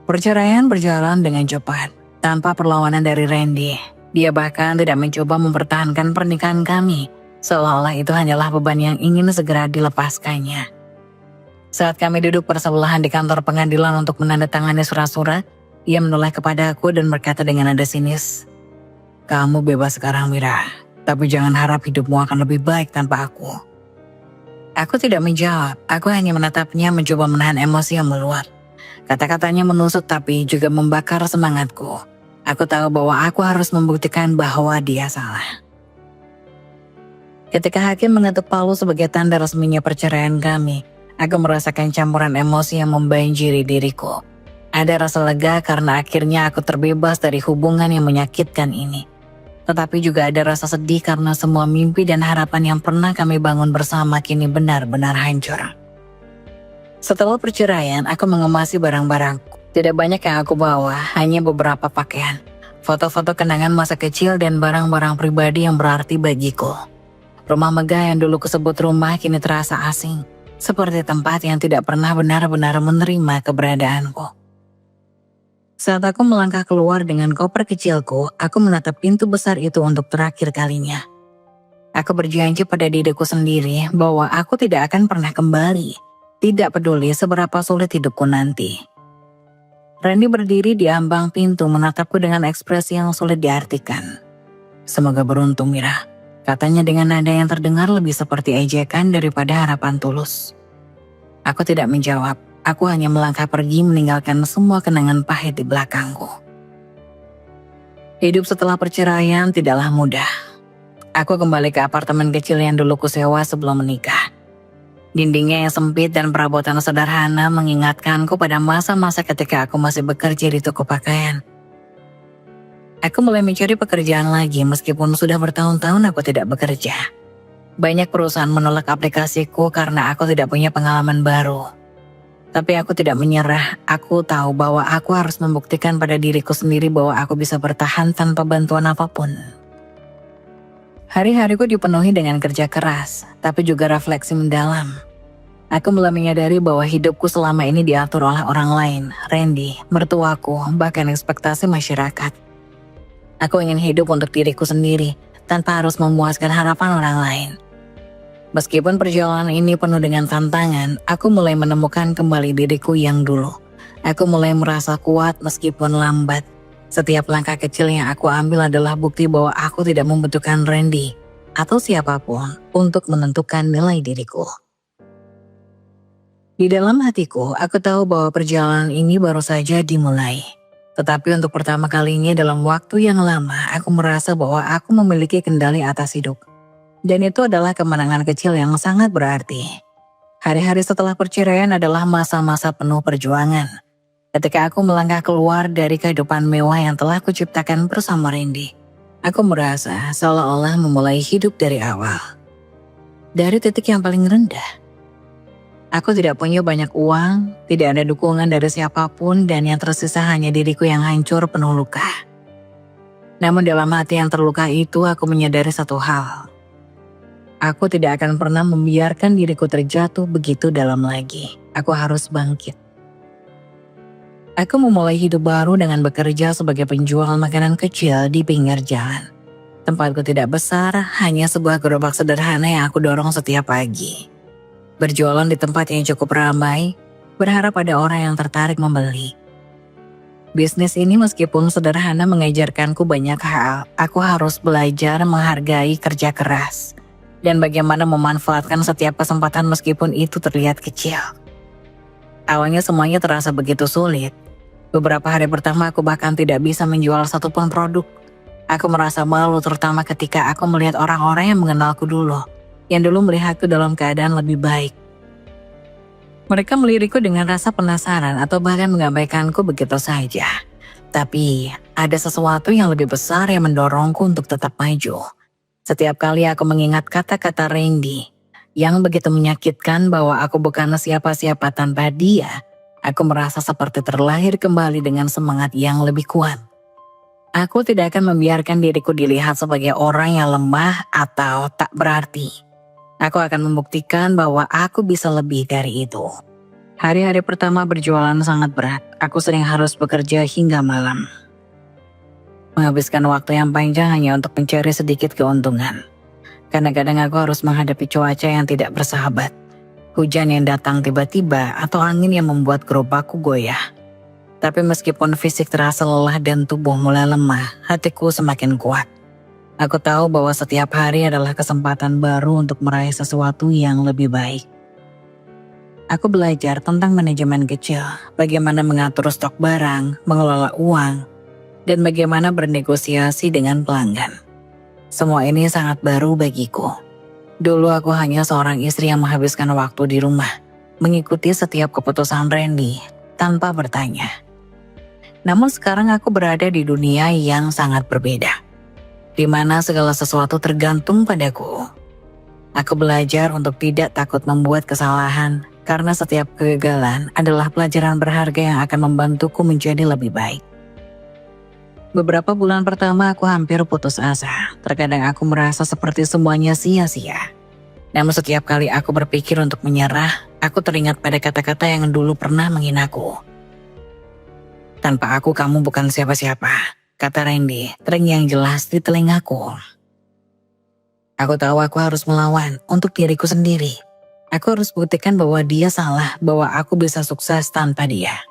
Perceraian berjalan dengan cepat, tanpa perlawanan dari Randy. Dia bahkan tidak mencoba mempertahankan pernikahan kami, seolah-olah itu hanyalah beban yang ingin segera dilepaskannya. Saat kami duduk bersebelahan di kantor pengadilan untuk menandatangani surat-surat, ia menoleh kepadaku dan berkata dengan nada sinis, "Kamu bebas sekarang, Mira, tapi jangan harap hidupmu akan lebih baik tanpa aku." Aku tidak menjawab, aku hanya menatapnya mencoba menahan emosi yang meluap. Kata-katanya menusuk tapi juga membakar semangatku. Aku tahu bahwa aku harus membuktikan bahwa dia salah. Ketika hakim mengetuk palu sebagai tanda resminya perceraian kami, aku merasakan campuran emosi yang membanjiri diriku. Ada rasa lega karena akhirnya aku terbebas dari hubungan yang menyakitkan ini. Tetapi juga ada rasa sedih karena semua mimpi dan harapan yang pernah kami bangun bersama kini benar-benar hancur. Setelah perceraian, aku mengemasi barang-barangku. Tidak banyak yang aku bawa, hanya beberapa pakaian, foto-foto kenangan masa kecil dan barang-barang pribadi yang berarti bagiku. Rumah megah yang dulu kusebut rumah kini terasa asing. Seperti tempat yang tidak pernah benar-benar menerima keberadaanku. Saat aku melangkah keluar dengan koper kecilku, aku menatap pintu besar itu untuk terakhir kalinya. Aku berjanji pada diriku sendiri bahwa aku tidak akan pernah kembali. Tidak peduli seberapa sulit hidupku nanti. Randy berdiri di ambang pintu menatapku dengan ekspresi yang sulit diartikan. "Semoga beruntung, Mira," katanya dengan nada yang terdengar lebih seperti ejekan daripada harapan tulus. Aku tidak menjawab, aku hanya melangkah pergi meninggalkan semua kenangan pahit di belakangku. Hidup setelah perceraian tidaklah mudah. Aku kembali ke apartemen kecil yang dulu kusewa sebelum menikah. Dindingnya yang sempit dan perabotan sederhana mengingatkanku pada masa-masa ketika aku masih bekerja di toko pakaian. Aku mulai mencari pekerjaan lagi meskipun sudah bertahun-tahun aku tidak bekerja. Banyak perusahaan menolak aplikasiku karena aku tidak punya pengalaman baru. Tapi aku tidak menyerah. Aku tahu bahwa aku harus membuktikan pada diriku sendiri bahwa aku bisa bertahan tanpa bantuan apapun. Hari-hariku dipenuhi dengan kerja keras, tapi juga refleksi mendalam. Aku mulai menyadari bahwa hidupku selama ini diatur oleh orang lain, Randy, mertuaku, bahkan ekspektasi masyarakat. Aku ingin hidup untuk diriku sendiri, tanpa harus memuaskan harapan orang lain. Meskipun perjalanan ini penuh dengan tantangan, aku mulai menemukan kembali diriku yang dulu. Aku mulai merasa kuat meskipun lambat. Setiap langkah kecil yang aku ambil adalah bukti bahwa aku tidak membutuhkan Randy atau siapapun untuk menentukan nilai diriku. Di dalam hatiku, aku tahu bahwa perjalanan ini baru saja dimulai. Tetapi untuk pertama kalinya dalam waktu yang lama, aku merasa bahwa aku memiliki kendali atas hidup. Dan itu adalah kemenangan kecil yang sangat berarti. Hari-hari setelah perceraian adalah masa-masa penuh perjuangan. Ketika aku melangkah keluar dari kehidupan mewah yang telah kuciptakan bersama Randy, aku merasa seolah-olah memulai hidup dari awal. Dari titik yang paling rendah. Aku tidak punya banyak uang, tidak ada dukungan dari siapapun, dan yang tersisa hanya diriku yang hancur penuh luka. Namun dalam hati yang terluka itu aku menyadari satu hal. Aku tidak akan pernah membiarkan diriku terjatuh begitu dalam lagi. Aku harus bangkit. Aku memulai hidup baru dengan bekerja sebagai penjual makanan kecil di pinggir jalan. Tempatku tidak besar, hanya sebuah gerobak sederhana yang aku dorong setiap pagi. Berjualan di tempat yang cukup ramai, berharap ada orang yang tertarik membeli. Bisnis ini meskipun sederhana mengajarkanku banyak hal. Aku harus belajar menghargai kerja keras dan bagaimana memanfaatkan setiap kesempatan meskipun itu terlihat kecil. Awalnya semuanya terasa begitu sulit. Beberapa hari pertama aku bahkan tidak bisa menjual satupun produk. Aku merasa malu terutama ketika aku melihat orang-orang yang mengenalku dulu, yang dulu melihatku dalam keadaan lebih baik. Mereka melirikku dengan rasa penasaran atau bahkan mengabaikanku begitu saja. Tapi ada sesuatu yang lebih besar yang mendorongku untuk tetap maju. Setiap kali aku mengingat kata-kata Randy yang begitu menyakitkan bahwa aku bukan siapa-siapa tanpa dia, aku merasa seperti terlahir kembali dengan semangat yang lebih kuat. Aku tidak akan membiarkan diriku dilihat sebagai orang yang lemah atau tak berarti. Aku akan membuktikan bahwa aku bisa lebih dari itu. Hari-hari pertama berjualan sangat berat. Aku sering harus bekerja hingga malam. Menghabiskan waktu yang panjang hanya untuk mencari sedikit keuntungan. Kadang-kadang aku harus menghadapi cuaca yang tidak bersahabat. Hujan yang datang tiba-tiba atau angin yang membuat gerobakku goyah. Tapi meskipun fisik terasa lelah dan tubuh mulai lemah, hatiku semakin kuat. Aku tahu bahwa setiap hari adalah kesempatan baru untuk meraih sesuatu yang lebih baik. Aku belajar tentang manajemen kecil, bagaimana mengatur stok barang, mengelola uang, dan bagaimana bernegosiasi dengan pelanggan. Semua ini sangat baru bagiku. Dulu aku hanya seorang istri yang menghabiskan waktu di rumah, mengikuti setiap keputusan Randy tanpa bertanya. Namun sekarang aku berada di dunia yang sangat berbeda, di mana segala sesuatu tergantung padaku. Aku belajar untuk tidak takut membuat kesalahan, karena setiap kegagalan adalah pelajaran berharga yang akan membantuku menjadi lebih baik. Beberapa bulan pertama aku hampir putus asa. Terkadang aku merasa seperti semuanya sia-sia. Namun setiap kali aku berpikir untuk menyerah, aku teringat pada kata-kata yang dulu pernah menghinaku. Tanpa aku kamu bukan siapa-siapa, kata Randy, terngiang jelas di telingaku. Aku tahu aku harus melawan untuk diriku sendiri. Aku harus buktikan bahwa dia salah, bahwa aku bisa sukses tanpa dia.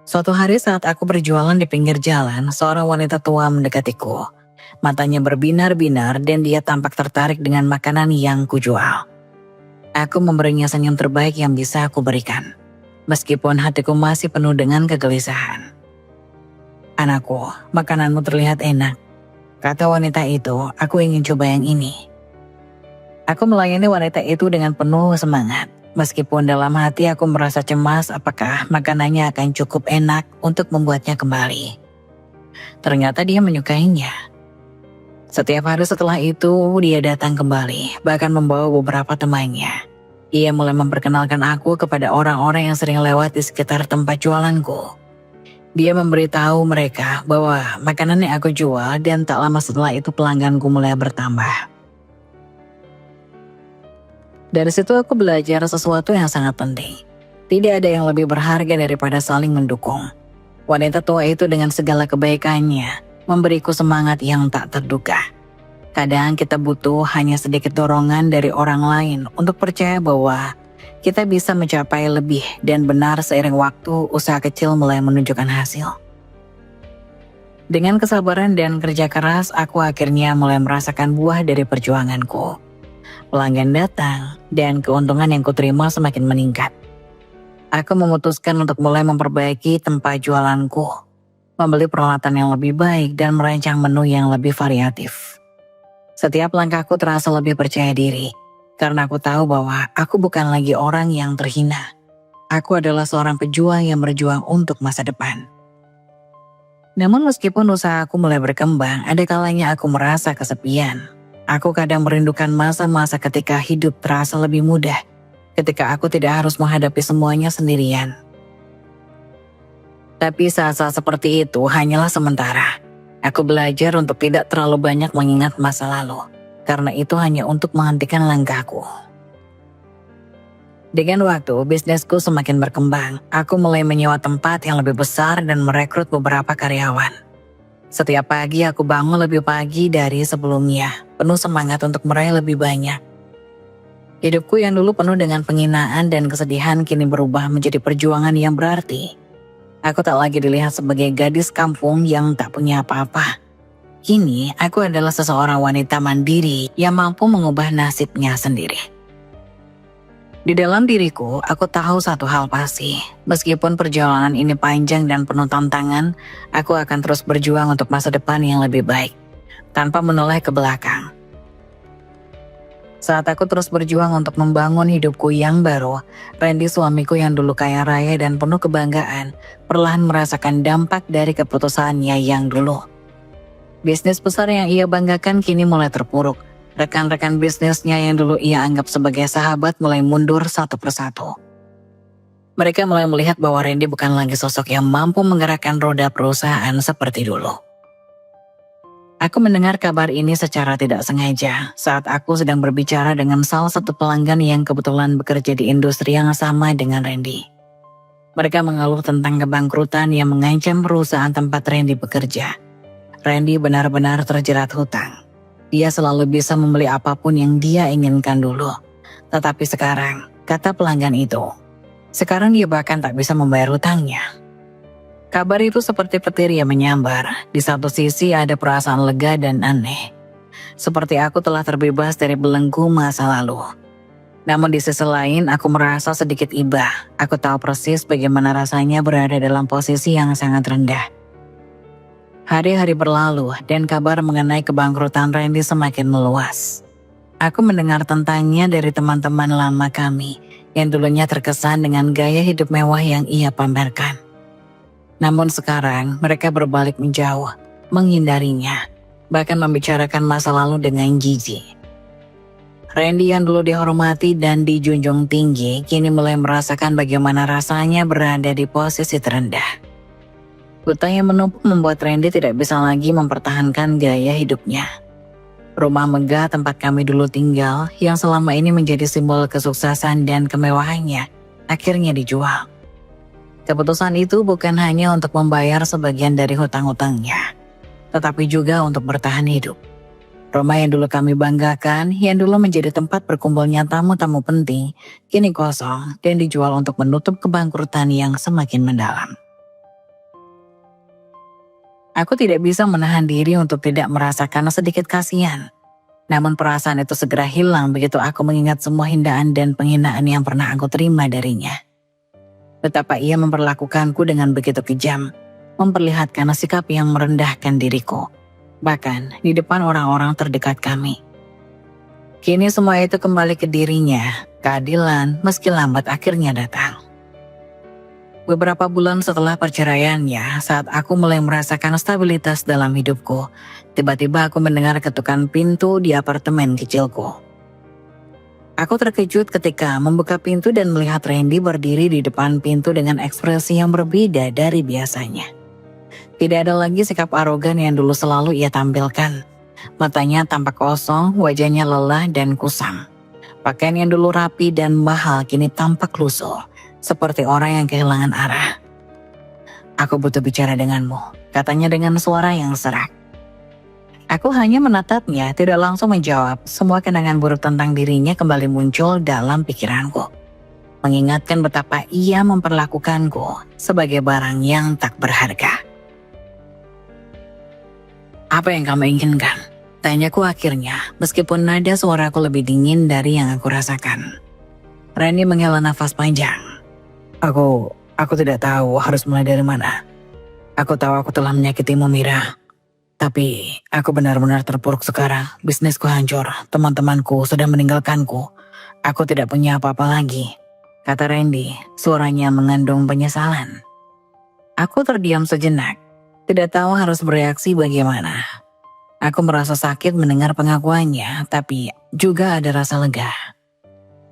Suatu hari saat aku berjualan di pinggir jalan, seorang wanita tua mendekatiku. Matanya berbinar-binar dan dia tampak tertarik dengan makanan yang kujual. Aku memberinya senyum terbaik yang bisa aku berikan, meskipun hatiku masih penuh dengan kegelisahan. Anakku, makananmu terlihat enak. Kata wanita itu, aku ingin coba yang ini. Aku melayani wanita itu dengan penuh semangat. Meskipun dalam hati aku merasa cemas apakah makanannya akan cukup enak untuk membuatnya kembali. Ternyata dia menyukainya. Setiap hari setelah itu dia datang kembali, bahkan membawa beberapa temannya. Ia mulai memperkenalkan aku kepada orang-orang yang sering lewat di sekitar tempat jualanku. Dia memberitahu mereka bahwa makanan yang aku jual dan tak lama setelah itu pelangganku mulai bertambah. Dari situ aku belajar sesuatu yang sangat penting. Tidak ada yang lebih berharga daripada saling mendukung. Wanita tua itu dengan segala kebaikannya memberiku semangat yang tak terduga. Kadang kita butuh hanya sedikit dorongan dari orang lain untuk percaya bahwa kita bisa mencapai lebih dan benar seiring waktu usaha kecil mulai menunjukkan hasil. Dengan kesabaran dan kerja keras, aku akhirnya mulai merasakan buah dari perjuanganku. Pelanggan datang dan keuntungan yang kuterima semakin meningkat. Aku memutuskan untuk mulai memperbaiki tempat jualanku, membeli peralatan yang lebih baik dan merancang menu yang lebih variatif. Setiap langkahku terasa lebih percaya diri. Karena aku tahu bahwa aku bukan lagi orang yang terhina. Aku adalah seorang pejuang yang berjuang untuk masa depan. Namun meskipun usahaku mulai berkembang, ada kalanya aku merasa kesepian. Aku kadang merindukan masa-masa ketika hidup terasa lebih mudah. Ketika aku tidak harus menghadapi semuanya sendirian. Tapi saat-saat seperti itu hanyalah sementara. Aku belajar untuk tidak terlalu banyak mengingat masa lalu. Karena itu hanya untuk menghentikan langkahku. Dengan waktu, bisnisku semakin berkembang. Aku mulai menyewa tempat yang lebih besar dan merekrut beberapa karyawan. Setiap pagi aku bangun lebih pagi dari sebelumnya, penuh semangat untuk meraih lebih banyak. Hidupku yang dulu penuh dengan penghinaan dan kesedihan kini berubah menjadi perjuangan yang berarti. Aku tak lagi dilihat sebagai gadis kampung yang tak punya apa-apa. Kini, aku adalah seseorang wanita mandiri yang mampu mengubah nasibnya sendiri. Di dalam diriku, aku tahu satu hal pasti. Meskipun perjalanan ini panjang dan penuh tantangan, aku akan terus berjuang untuk masa depan yang lebih baik, tanpa menoleh ke belakang. Saat aku terus berjuang untuk membangun hidupku yang baru, Randy suamiku yang dulu kaya raya dan penuh kebanggaan, perlahan merasakan dampak dari keputusannya yang dulu. Bisnis besar yang ia banggakan kini mulai terpuruk. Rekan-rekan bisnisnya yang dulu ia anggap sebagai sahabat mulai mundur satu persatu. Mereka mulai melihat bahwa Randy bukan lagi sosok yang mampu menggerakkan roda perusahaan seperti dulu. Aku mendengar kabar ini secara tidak sengaja saat aku sedang berbicara dengan salah satu pelanggan yang kebetulan bekerja di industri yang sama dengan Randy. Mereka mengeluh tentang kebangkrutan yang mengancam perusahaan tempat Randy bekerja. Randy benar-benar terjerat hutang. Dia selalu bisa membeli apapun yang dia inginkan dulu. Tetapi sekarang, kata pelanggan itu, sekarang dia bahkan tak bisa membayar hutangnya. Kabar itu seperti petir yang menyambar. Di satu sisi ada perasaan lega dan aneh. Seperti aku telah terbebas dari belenggu masa lalu. Namun di sisi lain aku merasa sedikit iba. Aku tahu persis bagaimana rasanya berada dalam posisi yang sangat rendah. Hari-hari berlalu dan kabar mengenai kebangkrutan Randy semakin meluas. Aku mendengar tentangnya dari teman-teman lama kami yang dulunya terkesan dengan gaya hidup mewah yang ia pamerkan. Namun sekarang mereka berbalik menjauh, menghindarinya, bahkan membicarakan masa lalu dengan jijik. Randy yang dulu dihormati dan dijunjung tinggi kini mulai merasakan bagaimana rasanya berada di posisi terendah. Hutang yang menumpuk membuat Randy tidak bisa lagi mempertahankan gaya hidupnya. Rumah megah tempat kami dulu tinggal yang selama ini menjadi simbol kesuksesan dan kemewahannya akhirnya dijual. Keputusan itu bukan hanya untuk membayar sebagian dari hutang-hutangnya, tetapi juga untuk bertahan hidup. Rumah yang dulu kami banggakan, yang dulu menjadi tempat berkumpulnya tamu-tamu penting, kini kosong dan dijual untuk menutup kebangkrutan yang semakin mendalam. Aku tidak bisa menahan diri untuk tidak merasakan sedikit kasihan. Namun perasaan itu segera hilang begitu aku mengingat semua hinaan dan penghinaan yang pernah aku terima darinya. Betapa ia memperlakukanku dengan begitu kejam, memperlihatkan sikap yang merendahkan diriku, bahkan di depan orang-orang terdekat kami. Kini semua itu kembali ke dirinya. Keadilan meski lambat akhirnya datang. Beberapa bulan setelah perceraiannya, saat aku mulai merasakan stabilitas dalam hidupku, tiba-tiba aku mendengar ketukan pintu di apartemen kecilku. Aku terkejut ketika membuka pintu dan melihat Randy berdiri di depan pintu dengan ekspresi yang berbeda dari biasanya. Tidak ada lagi sikap arogan yang dulu selalu ia tampilkan. Matanya tampak kosong, wajahnya lelah dan kusam. Pakaian yang dulu rapi dan mahal kini tampak lusuh, seperti orang yang kehilangan arah. "Aku butuh bicara denganmu," katanya dengan suara yang serak. Aku hanya menatapnya, tidak langsung menjawab. Semua kenangan buruk tentang dirinya kembali muncul dalam pikiranku. Mengingatkan betapa ia memperlakukanku sebagai barang yang tak berharga. "Apa yang kamu inginkan?" tanyaku akhirnya, meskipun nada suaraku lebih dingin dari yang aku rasakan. Randy menghela nafas panjang. Aku tidak tahu harus mulai dari mana. Aku tahu aku telah menyakitimu, Mira. Tapi aku benar-benar terpuruk sekarang. Bisnisku hancur, teman-temanku sudah meninggalkanku. Aku tidak punya apa-apa lagi, kata Randy, suaranya mengandung penyesalan. Aku terdiam sejenak, tidak tahu harus bereaksi bagaimana. Aku merasa sakit mendengar pengakuannya, tapi juga ada rasa lega.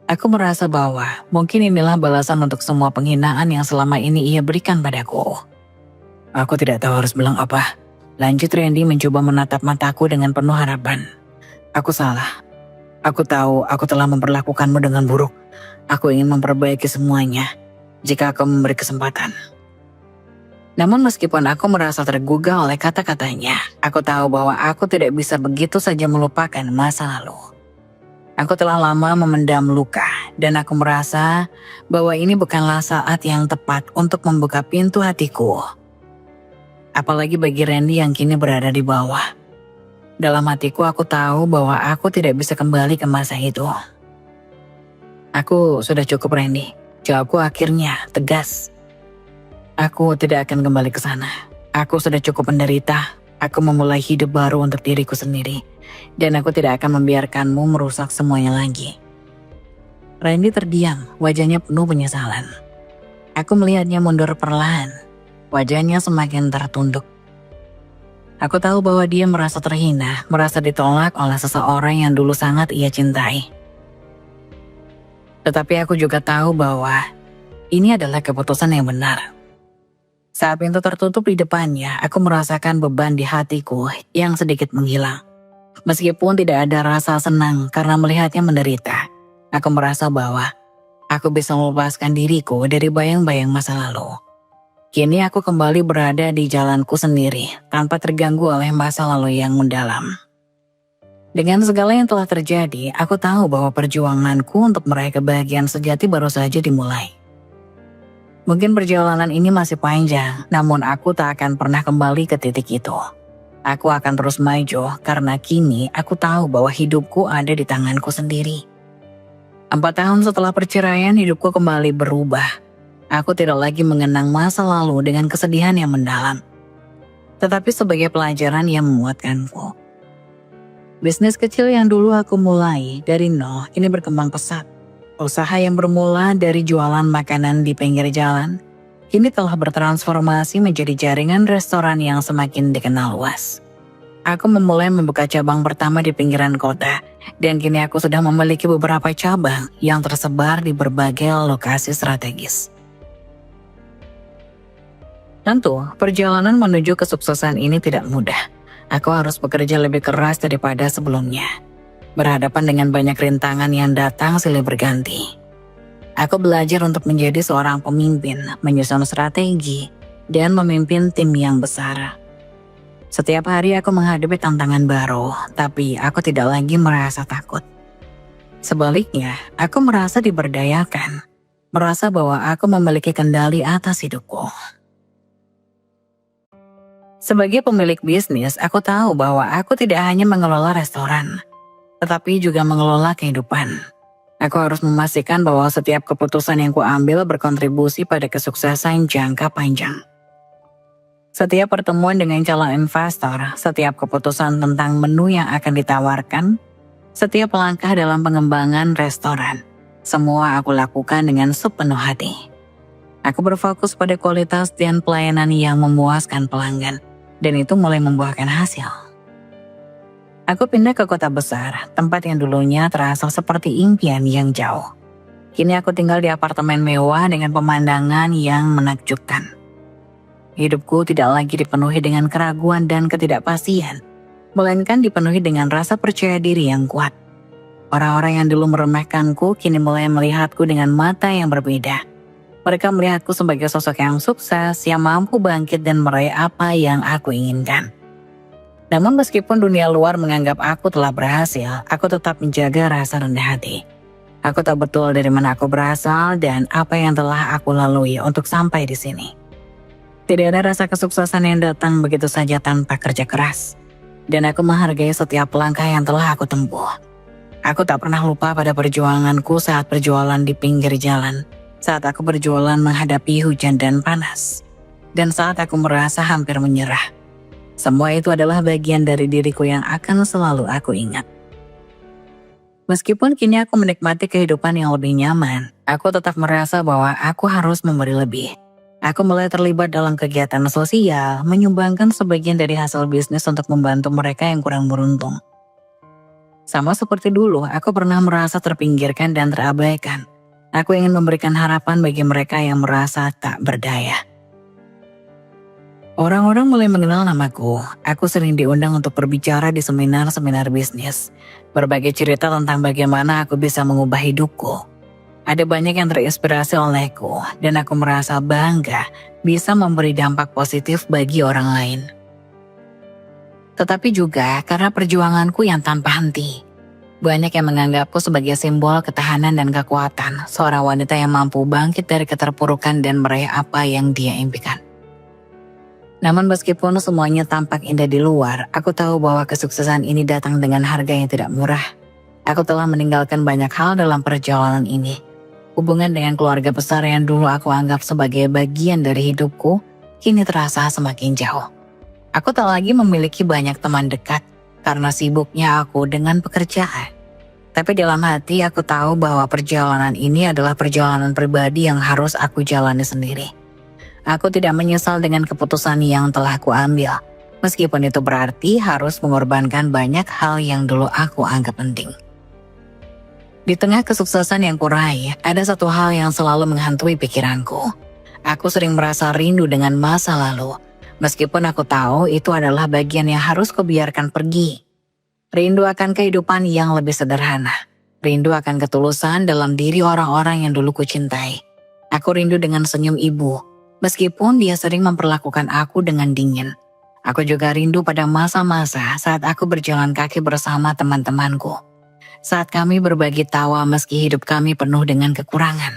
Aku merasa bahwa mungkin inilah balasan untuk semua penghinaan yang selama ini ia berikan padaku. Aku tidak tahu harus bilang apa. Lanjut Randy mencoba menatap mataku dengan penuh harapan. Aku salah. Aku tahu aku telah memperlakukanmu dengan buruk. Aku ingin memperbaiki semuanya jika aku memberi kesempatan. Namun meskipun aku merasa tergugah oleh kata-katanya, aku tahu bahwa aku tidak bisa begitu saja melupakan masa lalu. Aku telah lama memendam luka dan aku merasa bahwa ini bukanlah saat yang tepat untuk membuka pintu hatiku. Apalagi bagi Randy yang kini berada di bawah. Dalam hatiku aku tahu bahwa aku tidak bisa kembali ke masa itu. Aku sudah cukup, Randy. Jawabku akhirnya tegas. Aku tidak akan kembali ke sana. Aku sudah cukup menderita. Aku memulai hidup baru untuk diriku sendiri. Dan aku tidak akan membiarkanmu merusak semuanya lagi. Randy terdiam, wajahnya penuh penyesalan. Aku melihatnya mundur perlahan. Wajahnya semakin tertunduk. Aku tahu bahwa dia merasa terhina, merasa ditolak oleh seseorang yang dulu sangat ia cintai. Tetapi aku juga tahu bahwa ini adalah keputusan yang benar. Saat pintu tertutup di depannya, aku merasakan beban di hatiku yang sedikit menghilang. Meskipun tidak ada rasa senang karena melihatnya menderita, aku merasa bahwa aku bisa melepaskan diriku dari bayang-bayang masa lalu. Kini aku kembali berada di jalanku sendiri, tanpa terganggu oleh masa lalu yang mendalam. Dengan segala yang telah terjadi, aku tahu bahwa perjuanganku untuk meraih kebahagiaan sejati baru saja dimulai. Mungkin perjalanan ini masih panjang, namun aku tak akan pernah kembali ke titik itu. Aku akan terus maju karena kini aku tahu bahwa hidupku ada di tanganku sendiri. 4 tahun setelah perceraian, hidupku kembali berubah. Aku tidak lagi mengenang masa lalu dengan kesedihan yang mendalam, tetapi sebagai pelajaran yang menguatkanku. Bisnis kecil yang dulu aku mulai dari nol kini berkembang pesat. Usaha yang bermula dari jualan makanan di pinggir jalan, kini telah bertransformasi menjadi jaringan restoran yang semakin dikenal luas. Aku memulai membuka cabang pertama di pinggiran kota, dan kini aku sudah memiliki beberapa cabang yang tersebar di berbagai lokasi strategis. Tentu, perjalanan menuju kesuksesan ini tidak mudah. Aku harus bekerja lebih keras daripada sebelumnya. Berhadapan dengan banyak rintangan yang datang silih berganti. Aku belajar untuk menjadi seorang pemimpin, menyusun strategi, dan memimpin tim yang besar. Setiap hari aku menghadapi tantangan baru, tapi aku tidak lagi merasa takut. Sebaliknya, aku merasa diberdayakan, merasa bahwa aku memiliki kendali atas hidupku. Sebagai pemilik bisnis, aku tahu bahwa aku tidak hanya mengelola restoran, tetapi juga mengelola kehidupan. Aku harus memastikan bahwa setiap keputusan yang kuambil berkontribusi pada kesuksesan jangka panjang. Setiap pertemuan dengan calon investor, setiap keputusan tentang menu yang akan ditawarkan, Setiap langkah dalam pengembangan restoran, semua aku lakukan dengan sepenuh hati. Aku berfokus pada kualitas dan pelayanan yang memuaskan pelanggan, dan itu mulai membuahkan hasil. Aku pindah ke kota besar, tempat yang dulunya terasa seperti impian yang jauh. Kini aku tinggal di apartemen mewah dengan pemandangan yang menakjubkan. Hidupku tidak lagi dipenuhi dengan keraguan dan ketidakpastian, melainkan dipenuhi dengan rasa percaya diri yang kuat. Orang-orang yang dulu meremehkanku kini mulai melihatku dengan mata yang berbeda. Mereka melihatku sebagai sosok yang sukses, yang mampu bangkit dan meraih apa yang aku inginkan. Namun meskipun dunia luar menganggap aku telah berhasil, aku tetap menjaga rasa rendah hati. Aku tahu betul dari mana aku berasal dan apa yang telah aku lalui untuk sampai di sini. Tidak ada rasa kesuksesan yang datang begitu saja tanpa kerja keras. Dan aku menghargai setiap langkah yang telah aku tempuh. Aku tak pernah lupa pada perjuanganku saat berjualan di pinggir jalan, saat aku berjualan menghadapi hujan dan panas, dan saat aku merasa hampir menyerah. Semua itu adalah bagian dari diriku yang akan selalu aku ingat. Meskipun kini aku menikmati kehidupan yang lebih nyaman, aku tetap merasa bahwa aku harus memberi lebih. Aku mulai terlibat dalam kegiatan sosial, menyumbangkan sebagian dari hasil bisnis untuk membantu mereka yang kurang beruntung. Sama seperti dulu, aku pernah merasa terpinggirkan dan terabaikan. Aku ingin memberikan harapan bagi mereka yang merasa tak berdaya. Orang-orang mulai mengenal namaku. Aku sering diundang untuk berbicara di seminar-seminar bisnis. Berbagai cerita tentang bagaimana aku bisa mengubah hidupku. Ada banyak yang terinspirasi olehku, dan aku merasa bangga bisa memberi dampak positif bagi orang lain. Tetapi juga karena perjuanganku yang tanpa henti. Banyak yang menganggapku sebagai simbol ketahanan dan kekuatan, seorang wanita yang mampu bangkit dari keterpurukan dan meraih apa yang dia impikan. Namun meskipun semuanya tampak indah di luar, aku tahu bahwa kesuksesan ini datang dengan harga yang tidak murah. Aku telah meninggalkan banyak hal dalam perjalanan ini. Hubungan dengan keluarga besar yang dulu aku anggap sebagai bagian dari hidupku, kini terasa semakin jauh. Aku tak lagi memiliki banyak teman dekat karena sibuknya aku dengan pekerjaan. Tapi dalam hati aku tahu bahwa perjalanan ini adalah perjalanan pribadi yang harus aku jalani sendiri. Aku tidak menyesal dengan keputusan yang telah aku ambil, meskipun itu berarti harus mengorbankan banyak hal yang dulu aku anggap penting. Di tengah kesuksesan yang kurai, ada satu hal yang selalu menghantui pikiranku. Aku sering merasa rindu dengan masa lalu, meskipun aku tahu itu adalah bagian yang harus kubiarkan pergi. Rindu akan kehidupan yang lebih sederhana. Rindu akan ketulusan dalam diri orang-orang yang dulu kucintai. Aku rindu dengan senyum ibu, meskipun dia sering memperlakukan aku dengan dingin. Aku juga rindu pada masa-masa saat aku berjalan kaki bersama teman-temanku. Saat kami berbagi tawa meski hidup kami penuh dengan kekurangan.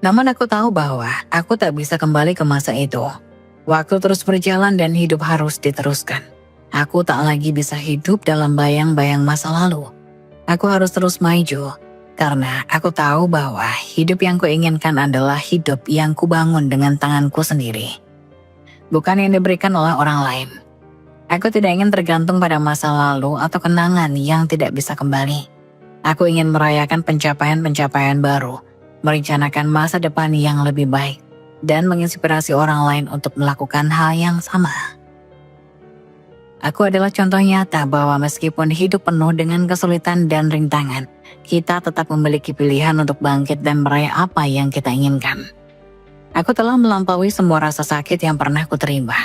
Namun aku tahu bahwa aku tak bisa kembali ke masa itu. Waktu terus berjalan dan hidup harus diteruskan. Aku tak lagi bisa hidup dalam bayang-bayang masa lalu. Aku harus terus maju. Karena aku tahu bahwa hidup yang kuinginkan adalah hidup yang kubangun dengan tanganku sendiri. Bukan yang diberikan oleh orang lain. Aku tidak ingin tergantung pada masa lalu atau kenangan yang tidak bisa kembali. Aku ingin merayakan pencapaian-pencapaian baru, merencanakan masa depan yang lebih baik, dan menginspirasi orang lain untuk melakukan hal yang sama. Aku adalah contoh nyata bahwa meskipun hidup penuh dengan kesulitan dan rintangan, kita tetap memiliki pilihan untuk bangkit dan meraih apa yang kita inginkan. Aku telah melampaui semua rasa sakit yang pernah kuterima.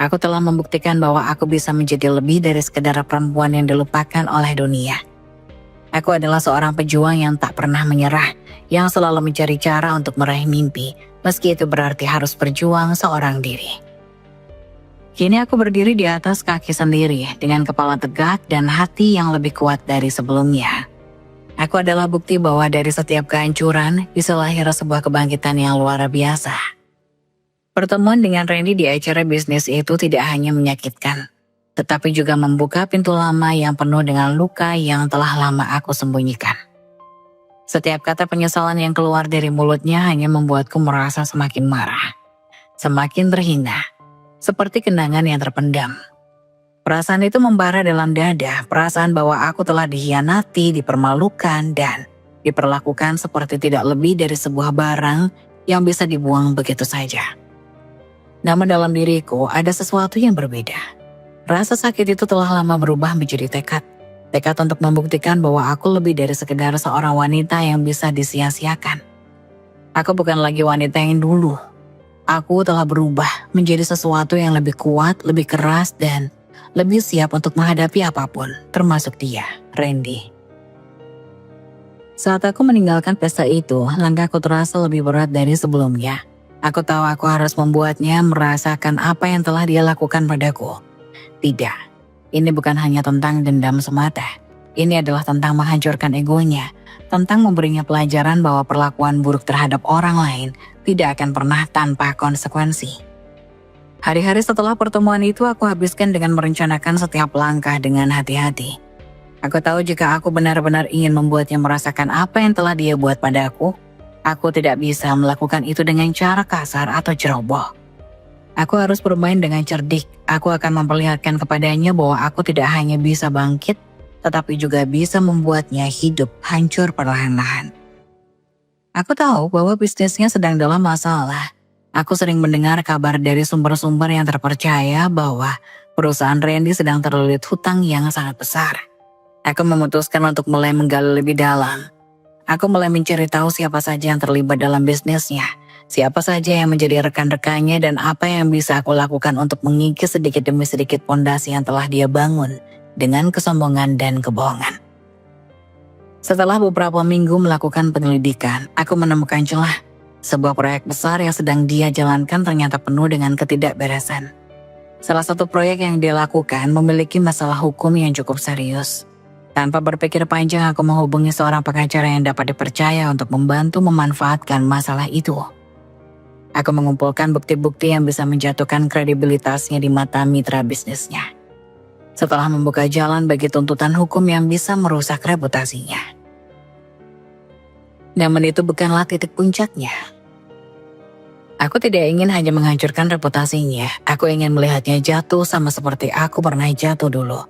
Aku telah membuktikan bahwa aku bisa menjadi lebih dari sekedar perempuan yang dilupakan oleh dunia. Aku adalah seorang pejuang yang tak pernah menyerah, yang selalu mencari cara untuk meraih mimpi, meski itu berarti harus berjuang seorang diri. Kini aku berdiri di atas kaki sendiri, dengan kepala tegak dan hati yang lebih kuat dari sebelumnya. Aku adalah bukti bahwa dari setiap kehancuran bisa lahir sebuah kebangkitan yang luar biasa. Pertemuan dengan Randy di acara bisnis itu tidak hanya menyakitkan, tetapi juga membuka pintu lama yang penuh dengan luka yang telah lama aku sembunyikan. Setiap kata penyesalan yang keluar dari mulutnya hanya membuatku merasa semakin marah, semakin terhina, seperti kenangan yang terpendam. Perasaan itu membara dalam dada, perasaan bahwa aku telah dikhianati, dipermalukan, dan diperlakukan seperti tidak lebih dari sebuah barang yang bisa dibuang begitu saja. Namun dalam diriku ada sesuatu yang berbeda. Rasa sakit itu telah lama berubah menjadi tekad. Tekad untuk membuktikan bahwa aku lebih dari sekedar seorang wanita yang bisa disia-siakan. Aku bukan lagi wanita yang dulu. Aku telah berubah menjadi sesuatu yang lebih kuat, lebih keras, dan lebih siap untuk menghadapi apapun, termasuk dia, Randy. Saat aku meninggalkan pesta itu, langkahku terasa lebih berat dari sebelumnya. Aku tahu aku harus membuatnya merasakan apa yang telah dia lakukan padaku. Tidak, ini bukan hanya tentang dendam semata. Ini adalah tentang menghancurkan egonya, tentang memberinya pelajaran bahwa perlakuan buruk terhadap orang lain tidak akan pernah tanpa konsekuensi. Hari-hari setelah pertemuan itu aku habiskan dengan merencanakan setiap langkah dengan hati-hati. Aku tahu jika aku benar-benar ingin membuatnya merasakan apa yang telah dia buat padaku, aku tidak bisa melakukan itu dengan cara kasar atau ceroboh. Aku harus bermain dengan cerdik. Aku akan memperlihatkan kepadanya bahwa aku tidak hanya bisa bangkit, tetapi juga bisa membuatnya hidup hancur perlahan-lahan. Aku tahu bahwa bisnisnya sedang dalam masalah. Aku sering mendengar kabar dari sumber-sumber yang terpercaya bahwa perusahaan Randy sedang terlilit hutang yang sangat besar. Aku memutuskan untuk mulai menggali lebih dalam. Aku mulai mencari tahu siapa saja yang terlibat dalam bisnisnya, siapa saja yang menjadi rekan-rekannya, dan apa yang bisa aku lakukan untuk mengikis sedikit demi sedikit pondasi yang telah dia bangun dengan kesombongan dan kebohongan. Setelah beberapa minggu melakukan penyelidikan, aku menemukan celah. Sebuah proyek besar yang sedang dia jalankan ternyata penuh dengan ketidakberesan. Salah satu proyek yang dia lakukan memiliki masalah hukum yang cukup serius. Tanpa berpikir panjang, aku menghubungi seorang pengacara yang dapat dipercaya untuk membantu memanfaatkan masalah itu. Aku mengumpulkan bukti-bukti yang bisa menjatuhkan kredibilitasnya di mata mitra bisnisnya. Setelah membuka jalan bagi tuntutan hukum yang bisa merusak reputasinya. Namun itu bukanlah titik puncaknya. Aku tidak ingin hanya menghancurkan reputasinya. Aku ingin melihatnya jatuh sama seperti aku pernah jatuh dulu.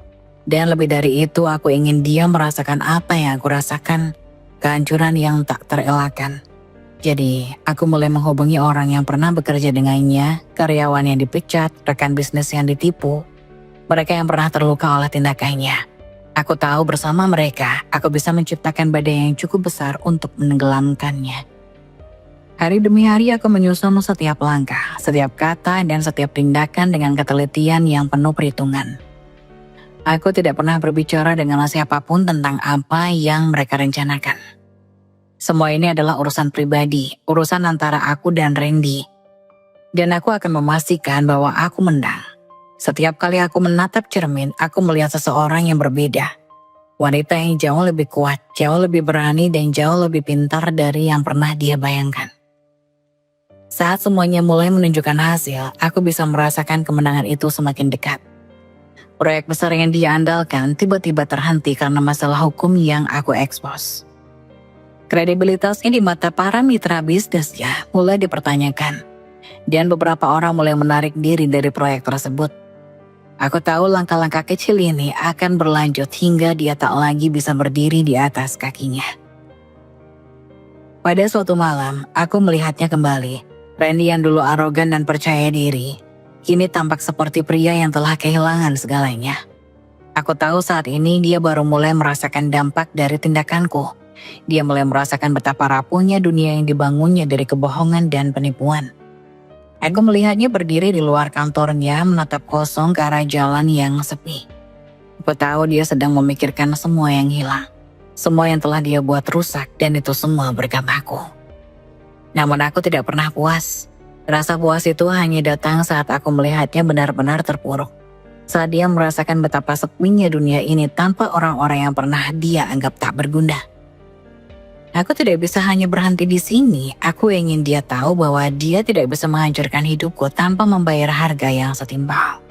Dan lebih dari itu, aku ingin dia merasakan apa yang aku rasakan, kehancuran yang tak terelakkan. Jadi, aku mulai menghubungi orang yang pernah bekerja dengannya, karyawan yang dipecat, rekan bisnis yang ditipu, mereka yang pernah terluka oleh tindakannya. Aku tahu bersama mereka, aku bisa menciptakan badai yang cukup besar untuk menenggelamkannya. Hari demi hari aku menyusun setiap langkah, setiap kata, dan setiap tindakan dengan ketelitian yang penuh perhitungan. Aku tidak pernah berbicara dengan siapapun tentang apa yang mereka rencanakan. Semua ini adalah urusan pribadi, urusan antara aku dan Randy. Dan aku akan memastikan bahwa aku menang. Setiap kali aku menatap cermin, aku melihat seseorang yang berbeda. Wanita yang jauh lebih kuat, jauh lebih berani, dan jauh lebih pintar dari yang pernah dia bayangkan. Saat semuanya mulai menunjukkan hasil, aku bisa merasakan kemenangan itu semakin dekat. Proyek besar yang dia andalkan tiba-tiba terhenti karena masalah hukum yang aku ekspos. Kredibilitasnya di mata para mitra bisnisnya mulai dipertanyakan. Dan beberapa orang mulai menarik diri dari proyek tersebut. Aku tahu langkah-langkah kecil ini akan berlanjut hingga dia tak lagi bisa berdiri di atas kakinya. Pada suatu malam, aku melihatnya kembali. Randy yang dulu arogan dan percaya diri, kini tampak seperti pria yang telah kehilangan segalanya. Aku tahu saat ini dia baru mulai merasakan dampak dari tindakanku. Dia mulai merasakan betapa rapuhnya dunia yang dibangunnya dari kebohongan dan penipuan. Aku melihatnya berdiri di luar kantornya menatap kosong ke arah jalan yang sepi. Aku tahu dia sedang memikirkan semua yang hilang. Semua yang telah dia buat rusak, dan itu semua berkat aku. Namun aku tidak pernah puas. Rasa puas itu hanya datang saat aku melihatnya benar-benar terpuruk. Saat dia merasakan betapa sepinya dunia ini tanpa orang-orang yang pernah dia anggap tak berguna. Aku tidak bisa hanya berhenti di sini. Aku ingin dia tahu bahwa dia tidak bisa menghancurkan hidupku tanpa membayar harga yang setimpal.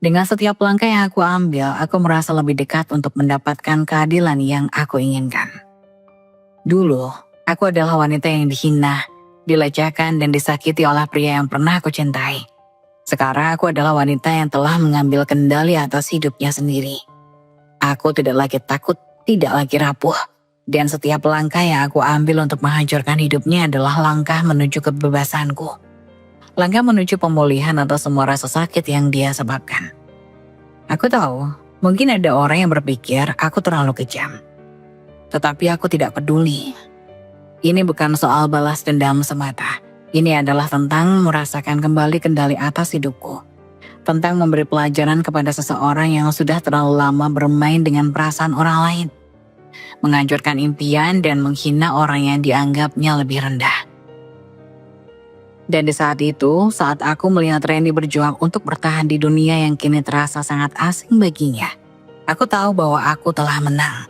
Dengan setiap langkah yang aku ambil, aku merasa lebih dekat untuk mendapatkan keadilan yang aku inginkan. Dulu, aku adalah wanita yang dihina, dilecehkan, dan disakiti oleh pria yang pernah aku cintai. Sekarang aku adalah wanita yang telah mengambil kendali atas hidupnya sendiri. Aku tidak lagi takut, tidak lagi rapuh. Dan setiap langkah yang aku ambil untuk menghancurkan hidupnya adalah langkah menuju kebebasanku. Langkah menuju pemulihan atas semua rasa sakit yang dia sebabkan. Aku tahu, mungkin ada orang yang berpikir aku terlalu kejam. Tetapi aku tidak peduli. Ini bukan soal balas dendam semata. Ini adalah tentang merasakan kembali kendali atas hidupku. Tentang memberi pelajaran kepada seseorang yang sudah terlalu lama bermain dengan perasaan orang lain. Menghancurkan impian dan menghina orang yang dianggapnya lebih rendah. Dan di saat itu, saat aku melihat Randy berjuang untuk bertahan di dunia yang kini terasa sangat asing baginya, aku tahu bahwa aku telah menang.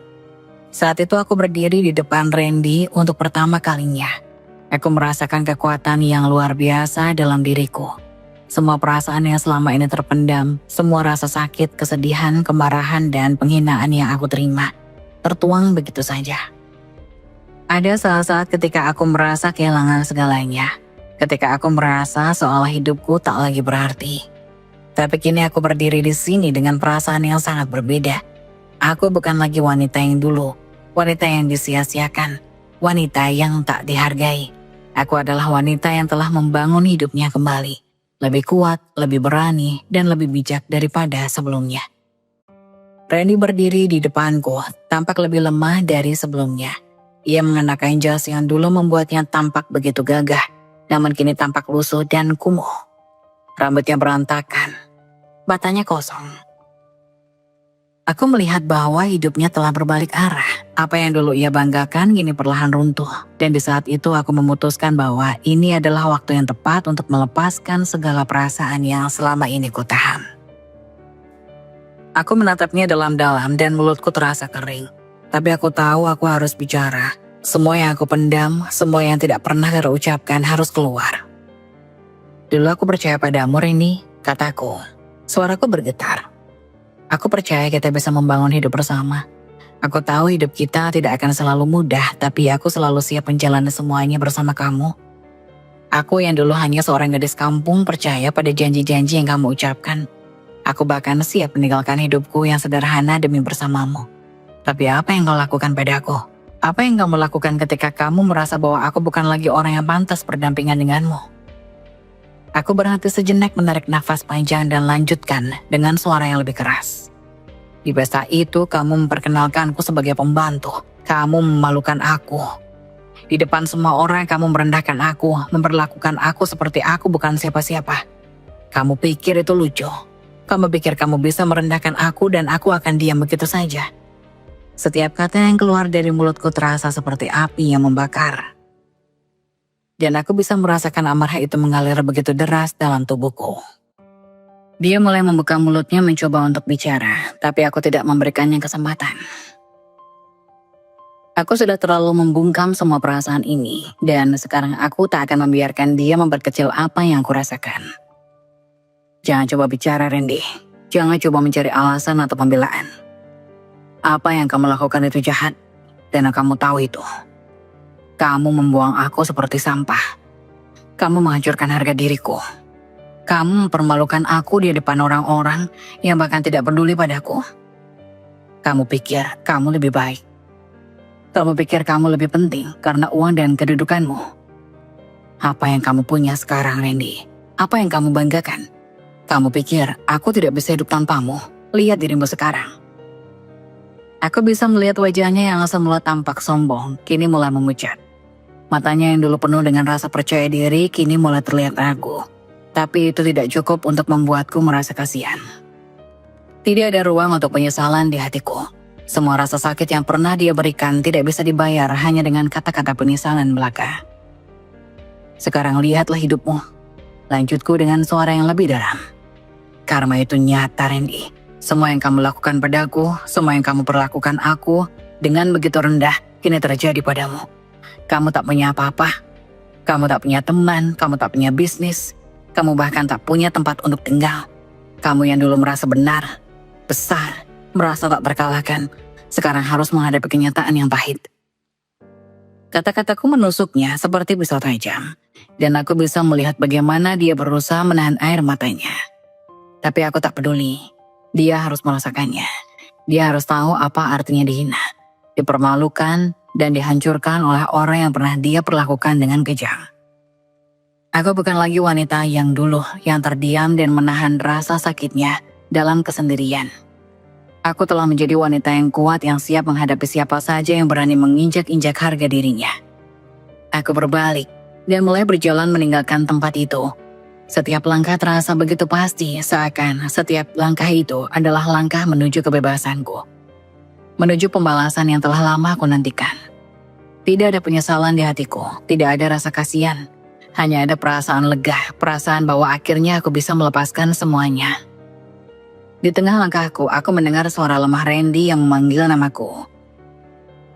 Saat itu aku berdiri di depan Randy untuk pertama kalinya. Aku merasakan kekuatan yang luar biasa dalam diriku. Semua perasaan yang selama ini terpendam, semua rasa sakit, kesedihan, kemarahan, dan penghinaan yang aku terima, tertuang begitu saja. Ada saat-saat ketika aku merasa kehilangan segalanya. Ketika aku merasa seolah hidupku tak lagi berarti. Tapi kini aku berdiri di sini dengan perasaan yang sangat berbeda. Aku bukan lagi wanita yang dulu, wanita yang disia-siakan, wanita yang tak dihargai. Aku adalah wanita yang telah membangun hidupnya kembali. Lebih kuat, lebih berani, dan lebih bijak daripada sebelumnya. Randy berdiri di depanku, tampak lebih lemah dari sebelumnya. Ia mengenakan jas yang dulu membuatnya tampak begitu gagah, namun kini tampak lusuh dan kumuh. Rambutnya berantakan, matanya kosong. Aku melihat bahwa hidupnya telah berbalik arah. Apa yang dulu ia banggakan kini perlahan runtuh. Dan di saat itu aku memutuskan bahwa ini adalah waktu yang tepat untuk melepaskan segala perasaan yang selama ini kutahan. Aku menatapnya dalam-dalam dan mulutku terasa kering. Tapi aku tahu aku harus bicara. Semua yang aku pendam, semua yang tidak pernah terucapkan harus keluar. Dulu aku percaya padamu, Randy, kataku. Suaraku bergetar. Aku percaya kita bisa membangun hidup bersama. Aku tahu hidup kita tidak akan selalu mudah, tapi aku selalu siap menjalani semuanya bersama kamu. Aku yang dulu hanya seorang gadis kampung percaya pada janji-janji yang kamu ucapkan. Aku bahkan siap meninggalkan hidupku yang sederhana demi bersamamu. Tapi apa yang kau lakukan padaku? Apa yang kamu lakukan ketika kamu merasa bahwa aku bukan lagi orang yang pantas berdampingan denganmu? Aku berhenti sejenak, menarik nafas panjang dan lanjutkan dengan suara yang lebih keras. Di pesta itu kamu memperkenalkanku sebagai pembantu. Kamu memalukan aku. Di depan semua orang kamu merendahkan aku, memperlakukan aku seperti aku bukan siapa-siapa. Kamu pikir itu lucu? Kamu pikir kamu bisa merendahkan aku dan aku akan diam begitu saja? Setiap kata yang keluar dari mulutku terasa seperti api yang membakar. Dan aku bisa merasakan amarah itu mengalir begitu deras dalam tubuhku. Dia mulai membuka mulutnya mencoba untuk bicara, tapi aku tidak memberikannya kesempatan. Aku sudah terlalu membungkam semua perasaan ini, dan sekarang aku tak akan membiarkan dia memperkecil apa yang aku rasakan. Jangan coba bicara, Randy. Jangan coba mencari alasan atau pembelaan. Apa yang kamu lakukan itu jahat, dan kamu tahu itu. Kamu membuang aku seperti sampah. Kamu menghancurkan harga diriku. Kamu mempermalukan aku di depan orang-orang yang bahkan tidak peduli padaku. Kamu pikir kamu lebih baik. Kamu pikir kamu lebih penting karena uang dan kedudukanmu. Apa yang kamu punya sekarang, Randy? Apa yang kamu banggakan? Kamu pikir aku tidak bisa hidup tanpamu? Lihat dirimu sekarang. Aku bisa melihat wajahnya yang semula tampak sombong, kini mulai memucat. Matanya yang dulu penuh dengan rasa percaya diri, kini mulai terlihat ragu. Tapi itu tidak cukup untuk membuatku merasa kasihan. Tidak ada ruang untuk penyesalan di hatiku. Semua rasa sakit yang pernah dia berikan tidak bisa dibayar hanya dengan kata-kata penyesalan belaka. Sekarang lihatlah hidupmu. Lanjutku dengan suara yang lebih dalam. Karma itu nyata, Randy. Semua yang kamu lakukan padaku, semua yang kamu perlakukan aku, dengan begitu rendah, kini terjadi padamu. Kamu tak punya apa-apa. Kamu tak punya teman, kamu tak punya bisnis. Kamu bahkan tak punya tempat untuk tinggal. Kamu yang dulu merasa benar, besar, merasa tak terkalahkan, sekarang harus menghadapi kenyataan yang pahit. Kata-kataku menusuknya seperti pisau tajam, dan aku bisa melihat bagaimana dia berusaha menahan air matanya. Tapi aku tak peduli. Dia harus merasakannya. Dia harus tahu apa artinya dihina, dipermalukan, dan dihancurkan oleh orang yang pernah dia perlakukan dengan kejam. Aku bukan lagi wanita yang dulu yang terdiam dan menahan rasa sakitnya dalam kesendirian. Aku telah menjadi wanita yang kuat yang siap menghadapi siapa saja yang berani menginjak-injak harga dirinya. Aku berbalik dan mulai berjalan meninggalkan tempat itu. Setiap langkah terasa begitu pasti, seakan setiap langkah itu adalah langkah menuju kebebasanku. Menuju pembalasan yang telah lama aku nantikan. Tidak ada penyesalan di hatiku, tidak ada rasa kasihan. Hanya ada perasaan lega, perasaan bahwa akhirnya aku bisa melepaskan semuanya. Di tengah langkahku, aku mendengar suara lemah Randy yang memanggil namaku.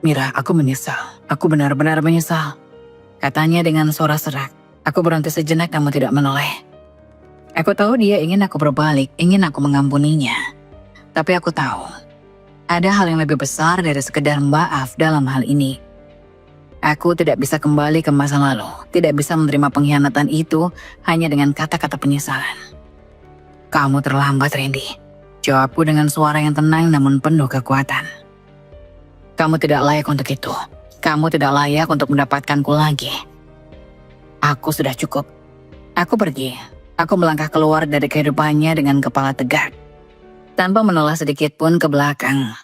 "Mira, aku menyesal. Aku benar-benar menyesal," katanya dengan suara serak. Aku berhenti sejenak namun tidak menoleh. Aku tahu dia ingin aku berbalik, ingin aku mengampuninya. Tapi aku tahu, ada hal yang lebih besar dari sekedar maaf dalam hal ini. Aku tidak bisa kembali ke masa lalu, tidak bisa menerima pengkhianatan itu hanya dengan kata-kata penyesalan. "Kamu terlambat, Randy," jawabku dengan suara yang tenang namun penuh kekuatan. "Kamu tidak layak untuk itu. Kamu tidak layak untuk mendapatkanku lagi. Aku sudah cukup." Aku pergi. Aku melangkah keluar dari kehidupannya dengan kepala tegak, tanpa menoleh sedikit pun ke belakang.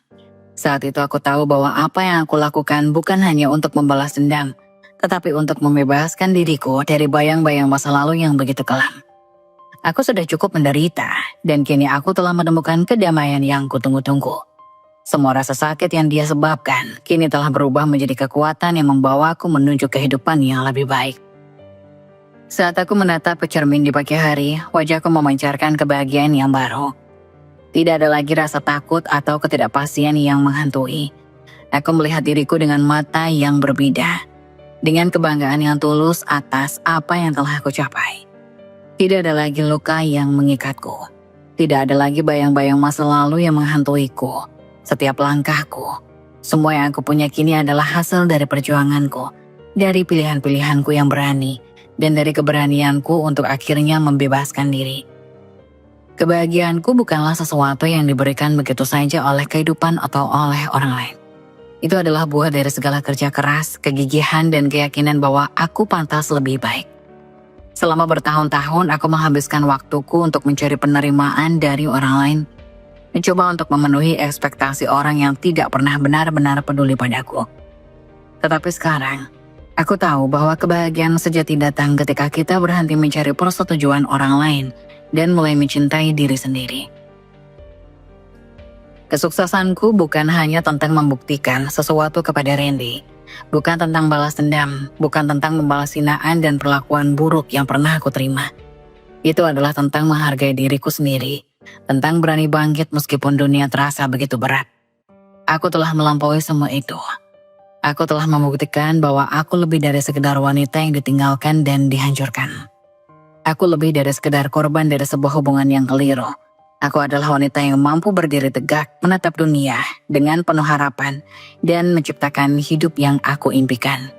Saat itu aku tahu bahwa apa yang aku lakukan bukan hanya untuk membalas dendam, tetapi untuk membebaskan diriku dari bayang-bayang masa lalu yang begitu kelam. Aku sudah cukup menderita, dan kini aku telah menemukan kedamaian yang kutunggu-tunggu. Semua rasa sakit yang dia sebabkan kini telah berubah menjadi kekuatan yang membawaku menuju kehidupan yang lebih baik. Saat aku menatap ke cermin di pagi hari, wajahku memancarkan kebahagiaan yang baru. Tidak ada lagi rasa takut atau ketidakpastian yang menghantui. Aku melihat diriku dengan mata yang berbeda, dengan kebanggaan yang tulus atas apa yang telah aku capai. Tidak ada lagi luka yang mengikatku. Tidak ada lagi bayang-bayang masa lalu yang menghantuiku. Setiap langkahku, semua yang aku punya kini adalah hasil dari perjuanganku, dari pilihan-pilihanku yang berani, dan dari keberanianku untuk akhirnya membebaskan diri. Kebahagiaanku bukanlah sesuatu yang diberikan begitu saja oleh kehidupan atau oleh orang lain. Itu adalah buah dari segala kerja keras, kegigihan, dan keyakinan bahwa aku pantas lebih baik. Selama bertahun-tahun aku menghabiskan waktuku untuk mencari penerimaan dari orang lain, mencoba untuk memenuhi ekspektasi orang yang tidak pernah benar-benar peduli padaku. Tetapi sekarang, aku tahu bahwa kebahagiaan sejati datang ketika kita berhenti mencari persetujuan orang lain dan mulai mencintai diri sendiri. Kesuksesanku bukan hanya tentang membuktikan sesuatu kepada Randy, bukan tentang balas dendam, bukan tentang membalas hinaan dan perlakuan buruk yang pernah aku terima. Itu adalah tentang menghargai diriku sendiri, tentang berani bangkit meskipun dunia terasa begitu berat. Aku telah melampaui semua itu. Aku telah membuktikan bahwa aku lebih dari sekedar wanita yang ditinggalkan dan dihancurkan. Aku lebih dari sekedar korban dari sebuah hubungan yang keliru. Aku adalah wanita yang mampu berdiri tegak, menatap dunia dengan penuh harapan, dan menciptakan hidup yang aku impikan.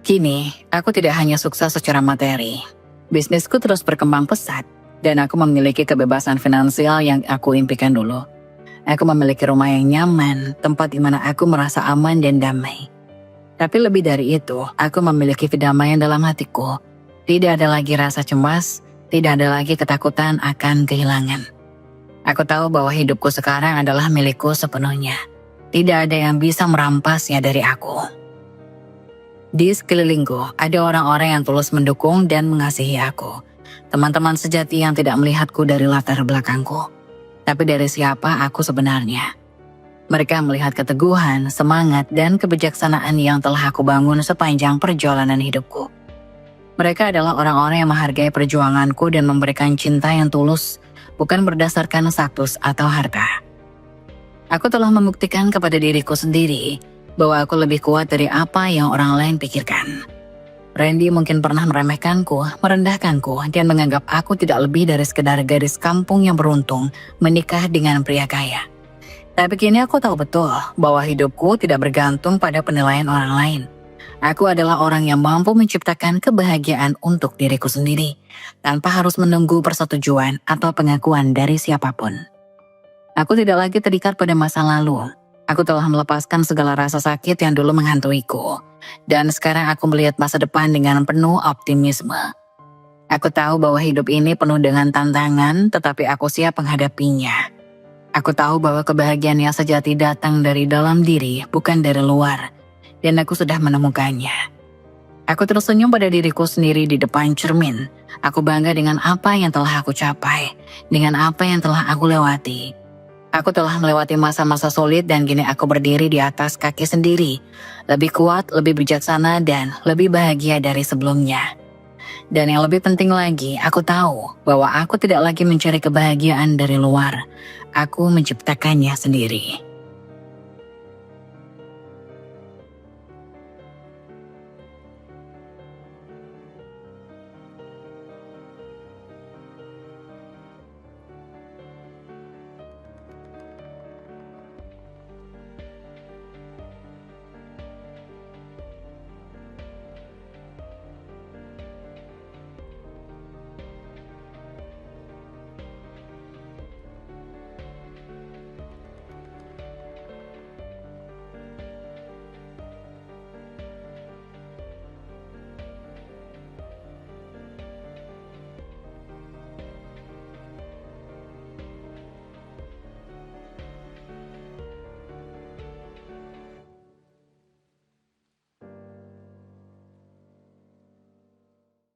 Kini, aku tidak hanya sukses secara materi. Bisnisku terus berkembang pesat, dan aku memiliki kebebasan finansial yang aku impikan dulu. Aku memiliki rumah yang nyaman, tempat di mana aku merasa aman dan damai. Tapi lebih dari itu, aku memiliki kedamaian dalam hatiku. Tidak ada lagi rasa cemas, tidak ada lagi ketakutan akan kehilangan. Aku tahu bahwa hidupku sekarang adalah milikku sepenuhnya. Tidak ada yang bisa merampasnya dari aku. Di sekelilingku, ada orang-orang yang tulus mendukung dan mengasihi aku. Teman-teman sejati yang tidak melihatku dari latar belakangku, tapi dari siapa aku sebenarnya. Mereka melihat keteguhan, semangat, dan kebijaksanaan yang telah aku bangun sepanjang perjalanan hidupku. Mereka adalah orang-orang yang menghargai perjuanganku dan memberikan cinta yang tulus, bukan berdasarkan status atau harta. Aku telah membuktikan kepada diriku sendiri bahwa aku lebih kuat dari apa yang orang lain pikirkan. Randy mungkin pernah meremehkanku, merendahkanku, dan menganggap aku tidak lebih dari sekedar gadis kampung yang beruntung menikah dengan pria kaya. Tapi kini aku tahu betul bahwa hidupku tidak bergantung pada penilaian orang lain. Aku adalah orang yang mampu menciptakan kebahagiaan untuk diriku sendiri, tanpa harus menunggu persetujuan atau pengakuan dari siapapun. Aku tidak lagi terikat pada masa lalu. Aku telah melepaskan segala rasa sakit yang dulu menghantuiku. Dan sekarang aku melihat masa depan dengan penuh optimisme. Aku tahu bahwa hidup ini penuh dengan tantangan, tetapi aku siap menghadapinya. Aku tahu bahwa kebahagiaan yang sejati datang dari dalam diri, bukan dari luar. Dan aku sudah menemukannya. Aku tersenyum pada diriku sendiri di depan cermin. Aku bangga dengan apa yang telah aku capai, dengan apa yang telah aku lewati. Aku telah melewati masa-masa sulit dan kini aku berdiri di atas kaki sendiri. Lebih kuat, lebih bijaksana, dan lebih bahagia dari sebelumnya. Dan yang lebih penting lagi, aku tahu bahwa aku tidak lagi mencari kebahagiaan dari luar. Aku menciptakannya sendiri.